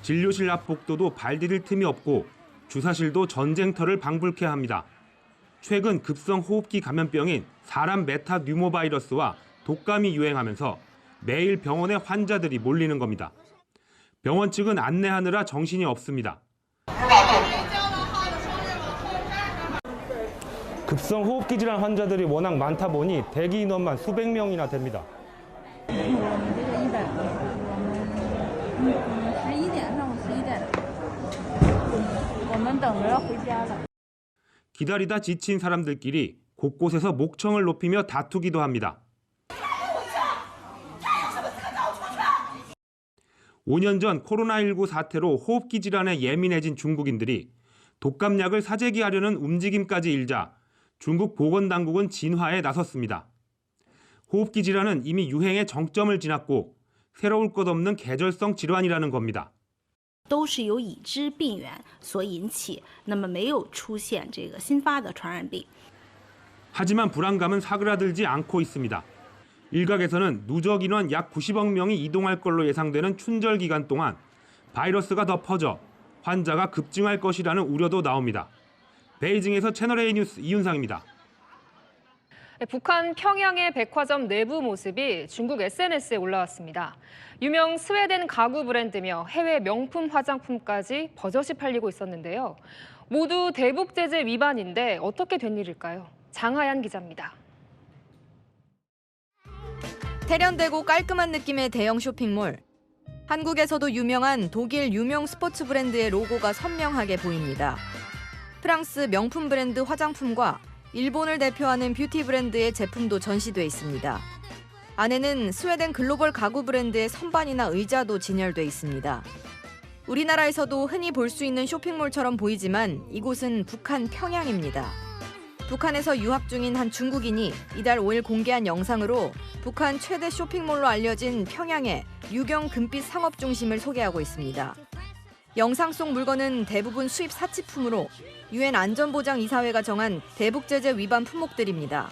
진료실 앞 복도도 발 디딜 틈이 없고 주사실도 전쟁터를 방불케 합니다. 최근 급성 호흡기 감염병인 사람 메타뉴모바이러스와 독감이 유행하면서 매일 병원에 환자들이 몰리는 겁니다. 병원 측은 안내하느라 정신이 없습니다. 급성 호흡기 질환 환자들이 워낙 많다 보니 대기 인원만 수백 명이나 됩니다. 기다리다 지친 사람들끼리 곳곳에서 목청을 높이며 다투기도 합니다. 5년 전 코로나19 사태로 호흡기 질환에 예민해진 중국인들이 독감약을 사재기하려는 움직임까지 일자 중국 보건당국은 진화에 나섰습니다. 호흡기 질환은 이미 유행의 정점을 지났고 새로울 것 없는 계절성 질환이라는 겁니다. 都是由已知病原所引起，那么没有出现这个新发的传染病。 하지만 불안감은 사그라들지 않고 있습니다. 일각에서는 누적 인원 약 90억 명이 이동할 걸로 예상되는 춘절 기간 동안 바이러스가 더 퍼져 환자가 급증할 것이라는 우려도 나옵니다. 베이징에서 채널A 뉴스 이윤상입니다. 북한 평양의 백화점 내부 모습이 중국 SNS에 올라왔습니다. 유명 스웨덴 가구 브랜드며 해외 명품 화장품까지 버젓이 팔리고 있었는데요. 모두 대북 제재 위반인데 어떻게 된 일일까요? 장하얀 기자입니다. 세련되고 깔끔한 느낌의 대형 쇼핑몰. 한국에서도 유명한 독일 유명 스포츠 브랜드의 로고가 선명하게 보입니다. 프랑스 명품 브랜드 화장품과 일본을 대표하는 뷰티 브랜드의 제품도 전시돼 있습니다. 안에는 스웨덴 글로벌 가구 브랜드의 선반이나 의자도 진열돼 있습니다. 우리나라에서도 흔히 볼 수 있는 쇼핑몰처럼 보이지만 이곳은 북한 평양입니다. 북한에서 유학 중인 한 중국인이 이달 5일 공개한 영상으로 북한 최대 쇼핑몰로 알려진 평양의 유경 금빛 상업중심을 소개하고 있습니다. 영상 속 물건은 대부분 수입 사치품으로 유엔 안전보장이사회가 정한 대북 제재 위반 품목들입니다.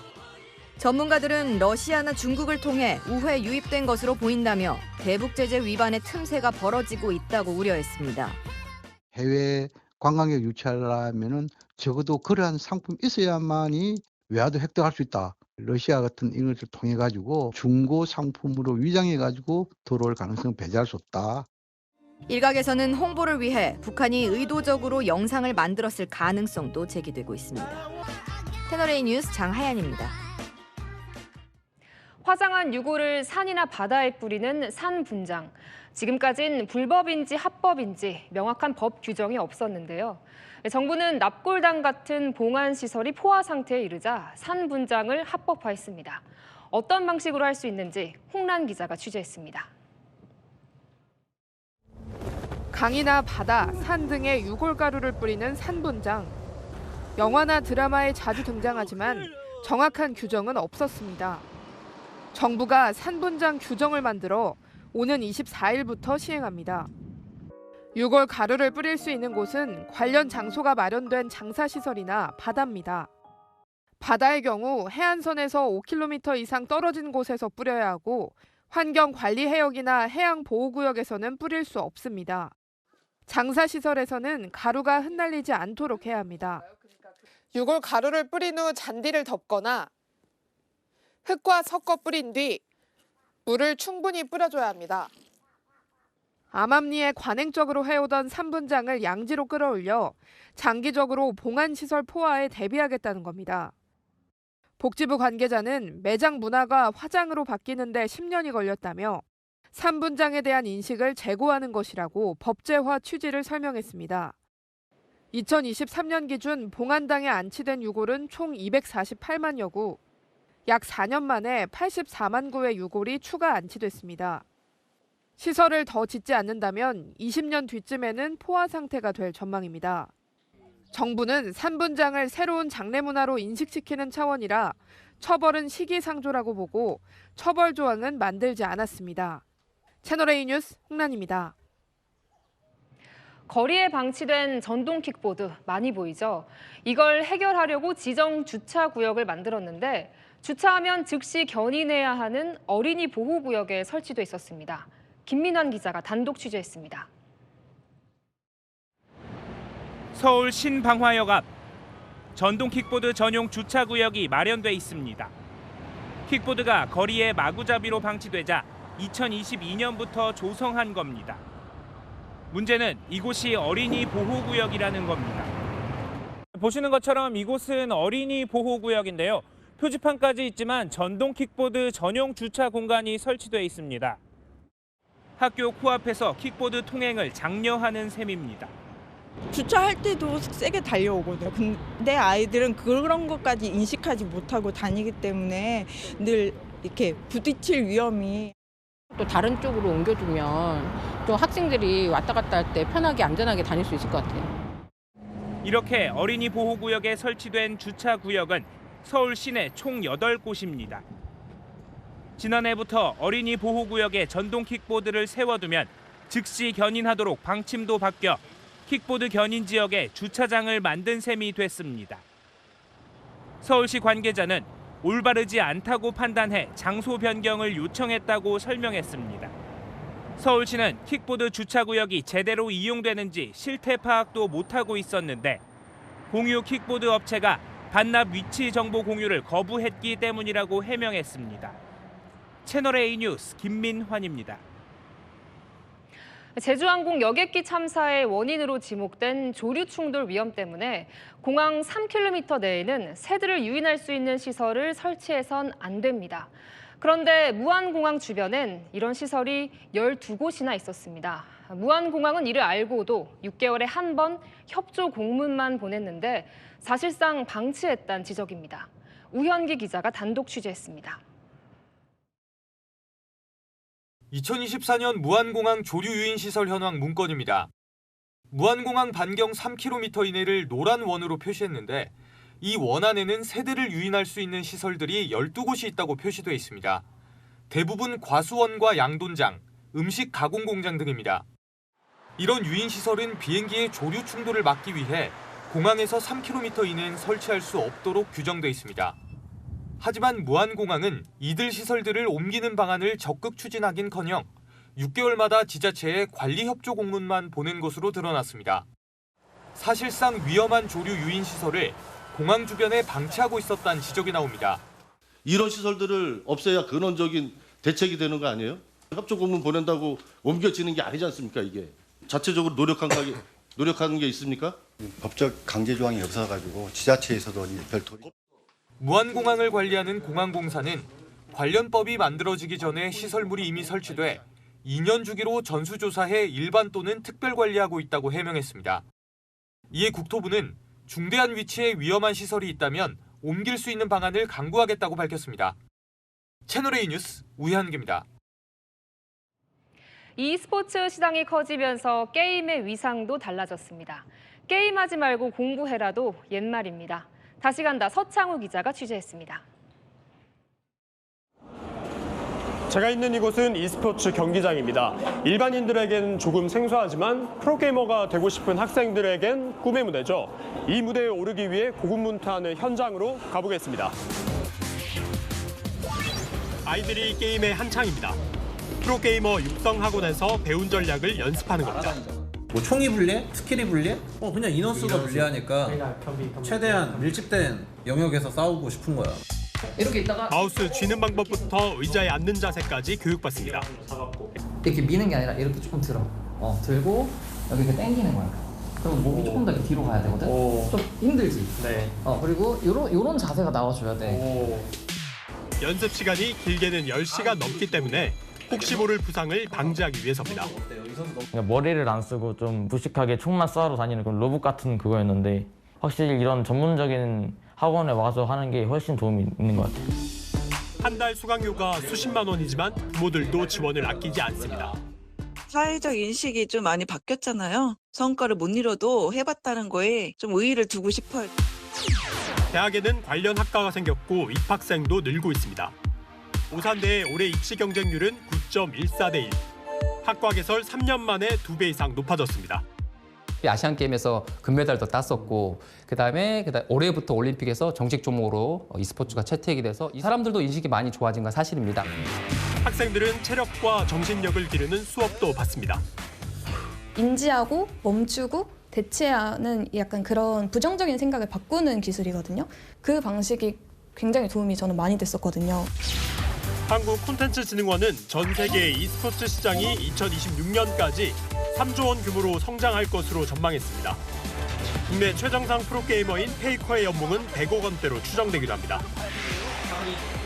전문가들은 러시아나 중국을 통해 우회 유입된 것으로 보인다며 대북 제재 위반의 틈새가 벌어지고 있다고 우려했습니다. 해외 관광객 유치하려면은 적어도 그러한 상품이 있어야만이 외화도 획득할 수 있다. 러시아 같은 이것을 통해 가지고 중고 상품으로 위장해 가지고 들어올 가능성을 배제할 수 없다. 일각에서는 홍보를 위해 북한이 의도적으로 영상을 만들었을 가능성도 제기되고 있습니다. 채널A 뉴스 장하얀입니다. 화장한 유골을 산이나 바다에 뿌리는 산분장. 지금까진 불법인지 합법인지 명확한 법 규정이 없었는데요. 정부는 납골당 같은 봉안시설이 포화 상태에 이르자 산분장을 합법화했습니다. 어떤 방식으로 할 수 있는지 홍란 기자가 취재했습니다. 강이나 바다, 산 등의 유골가루를 뿌리는 산분장. 영화나 드라마에 자주 등장하지만 정확한 규정은 없었습니다. 정부가 산분장 규정을 만들어 오는 24일부터 시행합니다. 유골 가루를 뿌릴 수 있는 곳은 관련 장소가 마련된 장사시설이나 바다입니다. 바다의 경우 해안선에서 5km 이상 떨어진 곳에서 뿌려야 하고 환경관리해역이나 해양보호구역에서는 뿌릴 수 없습니다. 장사시설에서는 가루가 흩날리지 않도록 해야 합니다. 유골 가루를 뿌린 후 잔디를 덮거나 흙과 섞어 뿌린 뒤 물을 충분히 뿌려줘야 합니다. 암암리에 관행적으로 해오던 산분장을 양지로 끌어올려 장기적으로 봉안시설 포화에 대비하겠다는 겁니다. 복지부 관계자는 매장 문화가 화장으로 바뀌는 데 10년이 걸렸다며 산분장에 대한 인식을 제고하는 것이라고 법제화 취지를 설명했습니다. 2023년 기준 봉안당에 안치된 유골은 총 248만여 구, 약 4년 만에 84만 구의 유골이 추가 안치됐습니다. 시설을 더 짓지 않는다면 20년 뒤쯤에는 포화 상태가 될 전망입니다. 정부는 산분장을 새로운 장례 문화로 인식시키는 차원이라 처벌은 시기상조라고 보고 처벌 조항은 만들지 않았습니다. 채널A 뉴스 홍란입니다. 거리에 방치된 전동 킥보드 많이 보이죠? 이걸 해결하려고 지정 주차 구역을 만들었는데 주차하면 즉시 견인해야 하는 어린이 보호구역에 설치돼 있었습니다. 김민환 기자가 단독 취재했습니다. 서울 신방화역 앞 전동 킥보드 전용 주차 구역이 마련돼 있습니다. 킥보드가 거리에 마구잡이로 방치되자 2022년부터 조성한 겁니다. 문제는 이곳이 어린이 보호구역이라는 겁니다. 보시는 것처럼 이곳은 어린이 보호구역인데요. 표지판까지 있지만 전동 킥보드 전용 주차 공간이 설치돼 있습니다. 학교 코앞에서 킥보드 통행을 장려하는 셈입니다. 주차할 때도 세게 달려오거든요. 근데 아이들은 그런 것까지 인식하지 못하고 다니기 때문에 늘 이렇게 부딪힐 위험이. 또 다른 쪽으로 옮겨주면 또 학생들이 왔다 갔다 할 때 편하게 안전하게 다닐 수 있을 것 같아요. 이렇게 어린이 보호구역에 설치된 주차 구역은 서울 시내 총 8곳입니다. 지난해부터 어린이 보호구역에 전동 킥보드를 세워두면 즉시 견인하도록 방침도 바뀌어 킥보드 견인 지역에 주차장을 만든 셈이 됐습니다. 서울시 관계자는 올바르지 않다고 판단해 장소 변경을 요청했다고 설명했습니다. 서울시는 킥보드 주차구역이 제대로 이용되는지 실태 파악도 못하고 있었는데 공유 킥보드 업체가 반납 위치 정보 공유를 거부했기 때문이라고 해명했습니다. 채널A 뉴스 김민환입니다. 제주항공 여객기 참사의 원인으로 지목된 조류 충돌 위험 때문에 공항 3km 내에는 새들을 유인할 수 있는 시설을 설치해선 안 됩니다. 그런데 무안공항 주변엔 이런 시설이 12곳이나 있었습니다. 무안공항은 이를 알고도 6개월에 한 번 협조 공문만 보냈는데 사실상 방치했다는 지적입니다. 우현기 기자가 단독 취재했습니다. 2024년 무안공항 조류 유인 시설 현황 문건입니다. 무안공항 반경 3km 이내를 노란 원으로 표시했는데 이 원 안에는 새들을 유인할 수 있는 시설들이 12곳이 있다고 표시돼 있습니다. 대부분 과수원과 양돈장, 음식 가공 공장 등입니다. 이런 유인 시설은 비행기의 조류 충돌을 막기 위해 공항에서 3km 이내엔 설치할 수 없도록 규정돼 있습니다. 하지만 무안공항은 이들 시설들을 옮기는 방안을 적극 추진하긴커녕 6개월마다 지자체에 관리 협조 공문만 보낸 것으로 드러났습니다. 사실상 위험한 조류 유인 시설을 공항 주변에 방치하고 있었다는 지적이 나옵니다. 이런 시설들을 없애야 근원적인 대책이 되는 거 아니에요? 협조 공문 보낸다고 옮겨지는 게 아니지 않습니까, 이게? 자체적으로 노력하는 게 있습니까? 법적 강제 조항이 없어가지고 지자체에서도 별도로. 무안공항을 관리하는 공항공사는 관련 법이 만들어지기 전에 시설물이 이미 설치돼 2년 주기로 전수조사해 일반 또는 특별 관리하고 있다고 해명했습니다. 이에 국토부는 중대한 위치에 위험한 시설이 있다면 옮길 수 있는 방안을 강구하겠다고 밝혔습니다. 채널A 뉴스 우현기입니다. e스포츠 시장이 커지면서 게임의 위상도 달라졌습니다. 게임하지 말고 공부해라도 옛말입니다. 다시 간다 서창우 기자가 취재했습니다. 제가 있는 이곳은 e스포츠 경기장입니다. 일반인들에겐 조금 생소하지만 프로게이머가 되고 싶은 학생들에겐 꿈의 무대죠. 이 무대에 오르기 위해 고군분투하는 현장으로 가보겠습니다. 아이들이 게임에 한창입니다. 프로게이머 육성학원에서 배운 전략을 연습하는 겁니다. 뭐 총이 불리해? 스킬이 불리해? 그냥 인원수가 불리하니까 최대한 밀집된 영역에서 싸우고 싶은 거야. 이렇게 있다가 마우스 쥐는 방법부터 의자에 앉는 자세까지 교육받습니다. 이렇게 미는 게 아니라 이렇게 조금 들어. 들고 여기 이렇게 당기는 거야. 그럼 몸이 조금 더 뒤로 가야 되거든. 좀 힘들지. 네. 그리고 요런 자세가 나와줘야 돼. 연습 시간이 길게는 10시간 넘기 때문에 혹시 모를 부상을 방지하기 위해서입니다. 머리를 안 쓰고 좀 무식하게 총만 쏴러 다니는 그런 로봇 같은 그거였는데 확실히 이런 전문적인 학원에 와서 하는 게 훨씬 도움이 있는 것 같아요. 한 달 수강료가 수십만 원이지만 부모들도 지원을 아끼지 않습니다. 사회적 인식이 좀 많이 바뀌었잖아요. 성과를 못 이뤄도 해봤다는 거에 좀 의의를 두고 싶어요. 대학에는 관련 학과가 생겼고 입학생도 늘고 있습니다. 오산대의 올해 입시 경쟁률은 9.14대 1. 학과 개설 3년 만에 2배 이상 높아졌습니다. 아시안게임에서 금메달도 땄었고 그다음에 올해부터 올림픽에서 정식 종목으로 e스포츠가 채택이 돼서 이 사람들도 인식이 많이 좋아진 건 사실입니다. 학생들은 체력과 정신력을 기르는 수업도 받습니다. 인지하고 멈추고 대체하는 약간 그런 부정적인 생각을 바꾸는 기술이거든요. 그 방식이 굉장히 도움이 저는 많이 됐었거든요. 한국콘텐츠진흥원은 전 세계 e스포츠 시장이 2026년까지 3조 원 규모로 성장할 것으로 전망했습니다. 국내 최정상 프로게이머인 페이커의 연봉은 100억 원대로 추정되기도 합니다.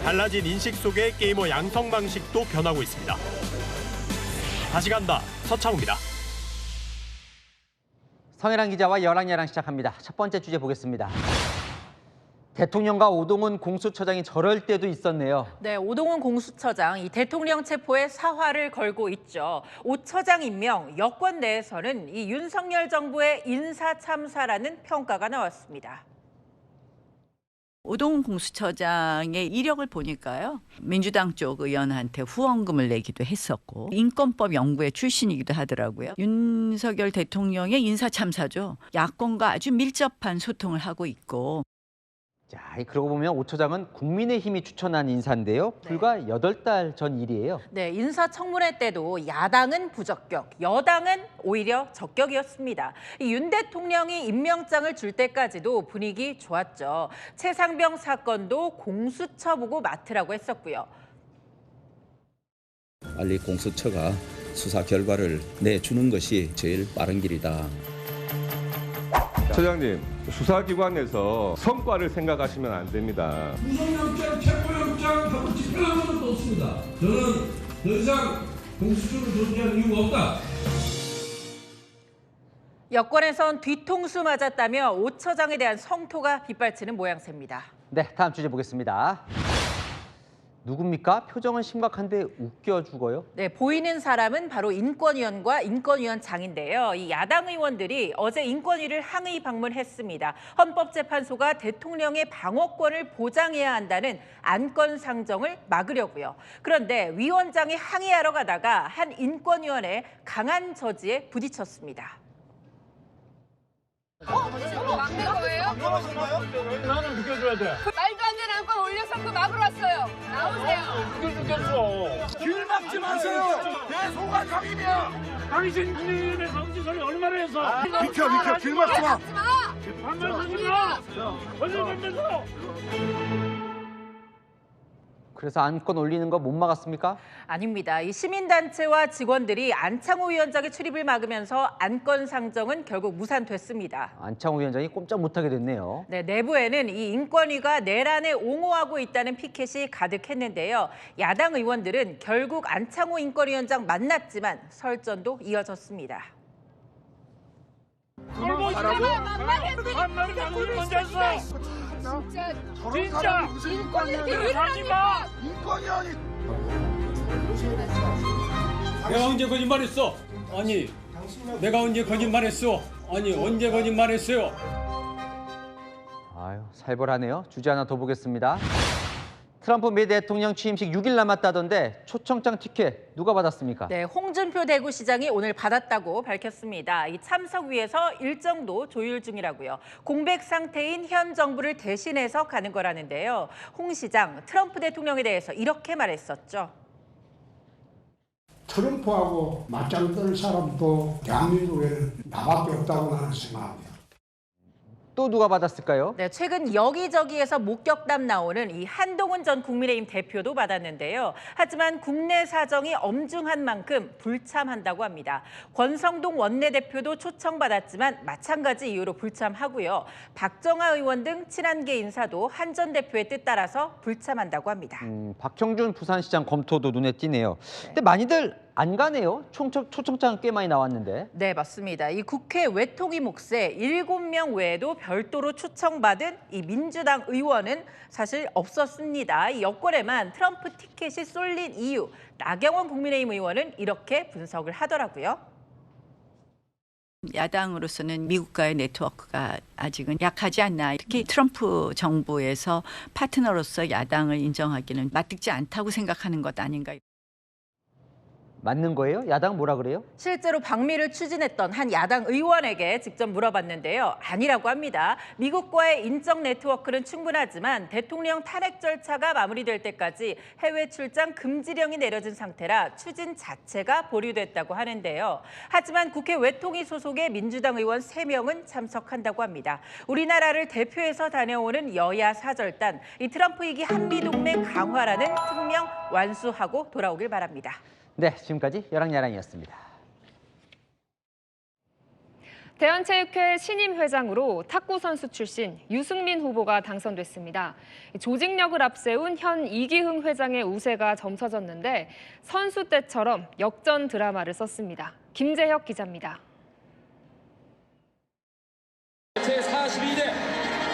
달라진 인식 속에 게이머 양성 방식도 변하고 있습니다. 다시 간다, 서창우입니다. 성혜랑 기자와 열왕야랑 시작합니다. 첫 번째 주제 보겠습니다. 대통령과 오동훈 공수처장이 저럴 때도 있었네요. 네, 오동훈 공수처장 이 대통령 체포에 사활을 걸고 있죠. 오 처장 임명, 여권 내에서는 이 윤석열 정부의 인사 참사라는 평가가 나왔습니다. 오동훈 공수처장의 이력을 보니까요. 민주당 쪽 의원한테 후원금을 내기도 했었고 인권법 연구회 출신이기도 하더라고요. 윤석열 대통령의 인사 참사죠. 야권과 아주 밀접한 소통을 하고 있고. 자, 그러고 보면 오 처장은 국민의힘이 추천한 인사인데요. 불과 8달 전 일이에요. 네, 인사청문회 때도 야당은 부적격, 여당은 오히려 적격이었습니다. 윤 대통령이 임명장을 줄 때까지도 분위기 좋았죠. 최상병 사건도 공수처 보고 맡으라고 했었고요. 빨리 공수처가 수사 결과를 내주는 것이 제일 빠른 길이다. 처장님, 수사기관에서 성과를 생각하시면 안 됩니다. 구속영장, 체포영장 집행한 것도 없습니다. 저는 더 이상 공수처를 존재할 이유가 없다. 여권에선 뒤통수 맞았다며 오 처장에 대한 성토가 빗발치는 모양새입니다. 네, 다음 주제 보겠습니다. 누굽니까? 표정은 심각한데 웃겨 죽어요? 네, 보이는 사람은 바로 인권위원과 인권위원장인데요. 이 야당 의원들이 어제 인권위를 항의 방문했습니다. 헌법재판소가 대통령의 방어권을 보장해야 한다는 안건 상정을 막으려고요. 그런데 위원장이 항의하러 가다가 한 인권위원의 강한 저지에 부딪혔습니다. 막는 거예요? 나는 느껴줘야 돼. 말도 안 되는 안건 올려서 그 막으러 왔어요. 나오세요. 느꼈어. 길 막지 마세요. 내 소관장이면 당신들의 정치선이 얼마나 해서. 비켜 길 막지 마. 반말 하지 마. 걸려가면서. 그래서 안건 올리는 거 못 막았습니까? 아닙니다. 이 시민단체와 직원들이 안창호 위원장의 출입을 막으면서 안건 상정은 결국 무산됐습니다. 안창호 위원장이 꼼짝 못하게 됐네요. 네, 내부에는 이 인권위가 내란에 옹호하고 있다는 피켓이 가득했는데요. 야당 의원들은 결국 안창호 인권위원장 만났지만 설전도 이어졌습니다. 반말이 방금 먼저 했어. 진짜 인권위원이 하지 마. 인권위원이. 내가 언제 거짓말했어? 아니, 내가 언제 거짓말했어? 아니, 언제 거짓말했어요? 아유, 살벌하네요. 주제 하나 더 보겠습니다. 트럼프 미 대통령 취임식 6일 남았다던데 초청장 티켓 누가 받았습니까? 네, 홍준표 대구시장이 오늘 받았다고 밝혔습니다. 이 참석 위해서 일정도 조율 중이라고요. 공백 상태인 현 정부를 대신해서 가는 거라는데요. 홍 시장, 트럼프 대통령에 대해서 이렇게 말했었죠. 트럼프하고 맞짱 뜰 사람도 대한민국에는 나밖에 없다고 나는 생각합니다. 또 누가 받았을까요? 네, 최근 여기저기에서 목격담 나오는 이 한동훈 전 국민의힘 대표도 받았는데요. 하지만 국내 사정이 엄중한 만큼 불참한다고 합니다. 권성동 원내대표도 초청받았지만 마찬가지 이유로 불참하고요. 박정아 의원 등 친한계 인사도 한 전 대표의 뜻 따라서 불참한다고 합니다. 박형준 부산시장 검토도 눈에 띄네요. 근데 많이들 안 가네요. 초청장 꽤 많이 나왔는데. 네, 맞습니다. 이 국회 외통위 몫에 7명 외에도 별도로 초청받은 이 민주당 의원은 사실 없었습니다. 이 여권에만 트럼프 티켓이 쏠린 이유, 나경원 국민의힘 의원은 이렇게 분석을 하더라고요. 야당으로서는 미국과의 네트워크가 아직은 약하지 않나. 특히 트럼프 정부에서 파트너로서 야당을 인정하기는 맞지 않다고 생각하는 것 아닌가. 맞는 거예요? 야당 뭐라 그래요? 실제로 방미를 추진했던 한 야당 의원에게 직접 물어봤는데요. 아니라고 합니다. 미국과의 인적 네트워크는 충분하지만 대통령 탄핵 절차가 마무리될 때까지 해외 출장 금지령이 내려진 상태라 추진 자체가 보류됐다고 하는데요. 하지만 국회 외통위 소속의 민주당 의원 3명은 참석한다고 합니다. 우리나라를 대표해서 다녀오는 여야 사절단, 이 트럼프 이기 한미동맹 강화라는 특명 완수하고 돌아오길 바랍니다. 네, 지금까지 여랑야랑이었습니다. 대한체육회 신임 회장으로 탁구 선수 출신 유승민 후보가 당선됐습니다. 조직력을 앞세운 현 이기흥 회장의 우세가 점쳐졌는데 선수 때처럼 역전 드라마를 썼습니다. 김재혁 기자입니다. 제42대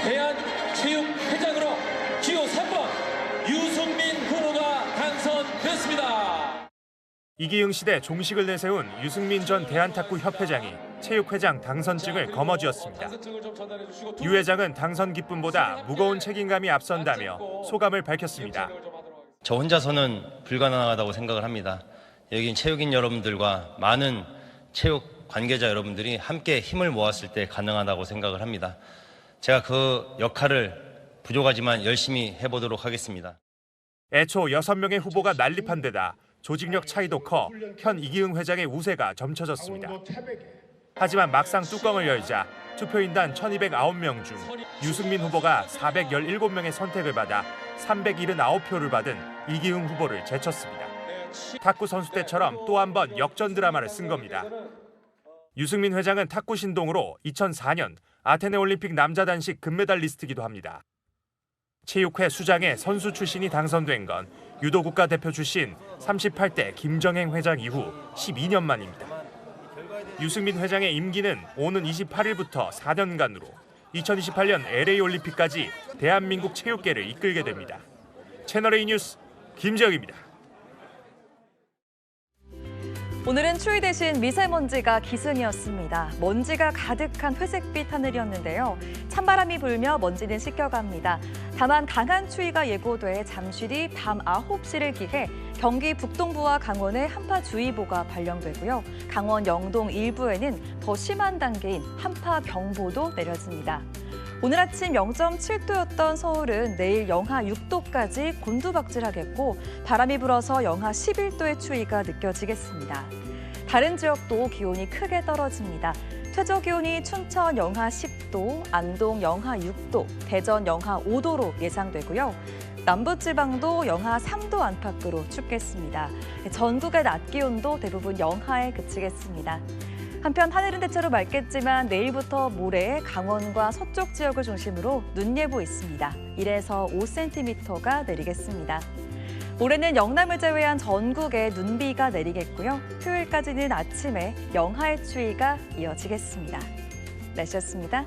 대한체육회장으로 기호 3번 유승민 후보가 당선됐습니다. 이기흥 시대 종식을 내세운 유승민 전 대한탁구협회장이 체육회장 당선증을 거머쥐었습니다. 유 회장은 당선 기쁨보다 무거운 책임감이 앞선다며 소감을 밝혔습니다. 저 혼자서는 불가능하다고 생각을 합니다. 여기 체육인 여러분들과 많은 체육 관계자 여러분들이 함께 힘을 모았을 때 가능하다고 생각을 합니다. 제가 그 역할을 부족하지만 열심히 해보도록 하겠습니다. 애초 6명의 후보가 난립한 데다 조직력 차이도 커 현 이기흥 회장의 우세가 점쳐졌습니다. 하지만 막상 뚜껑을 열자 투표인단 1,209명 중 유승민 후보가 417명의 선택을 받아 379표를 받은 이기흥 후보를 제쳤습니다. 탁구 선수 때처럼 또 한 번 역전 드라마를 쓴 겁니다. 유승민 회장은 탁구 신동으로 2004년 아테네 올림픽 남자 단식 금메달리스트이기도 합니다. 체육회 수장에 선수 출신이 당선된 건 유도 국가대표 출신 38대 김정행 회장 이후 12년 만입니다. 유승민 회장의 임기는 오는 28일부터 4년간으로 2028년 LA 올림픽까지 대한민국 체육계를 이끌게 됩니다. 채널A 뉴스 김재혁입니다. 오늘은 추위 대신 미세먼지가 기승이었습니다. 먼지가 가득한 회색빛 하늘이었는데요. 찬바람이 불며 먼지는 씻겨갑니다. 다만 강한 추위가 예고돼 잠시 뒤 밤 9시를 기해 경기 북동부와 강원에 한파주의보가 발령되고요. 강원 영동 일부에는 더 심한 단계인 한파경보도 내려집니다. 오늘 아침 0.7도였던 서울은 내일 영하 6도까지 곤두박질하겠고 바람이 불어서 영하 11도의 추위가 느껴지겠습니다. 다른 지역도 기온이 크게 떨어집니다. 최저 기온이 춘천 영하 10도, 안동 영하 6도, 대전 영하 5도로 예상되고요. 남부지방도 영하 3도 안팎으로 춥겠습니다. 전국의 낮 기온도 대부분 영하에 그치겠습니다. 한편 하늘은 대체로 맑겠지만 내일부터 모레 강원과 서쪽 지역을 중심으로 눈 예보 있습니다. 1에서 5cm가 내리겠습니다. 올해는 영남을 제외한 전국에 눈비가 내리겠고요. 토요일까지는 아침에 영하의 추위가 이어지겠습니다. 날씨였습니다.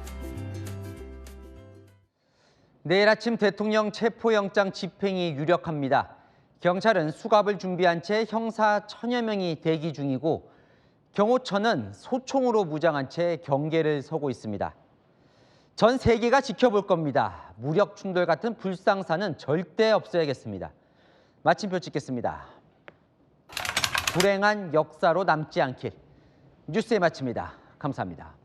내일 아침 대통령 체포영장 집행이 유력합니다. 경찰은 수갑을 준비한 채 형사 1000여 명이 대기 중이고 경호처는 소총으로 무장한 채 경계를 서고 있습니다. 전 세계가 지켜볼 겁니다. 무력 충돌 같은 불상사는 절대 없어야겠습니다. 마침표 찍겠습니다. 불행한 역사로 남지 않길. 뉴스에 마칩니다. 감사합니다.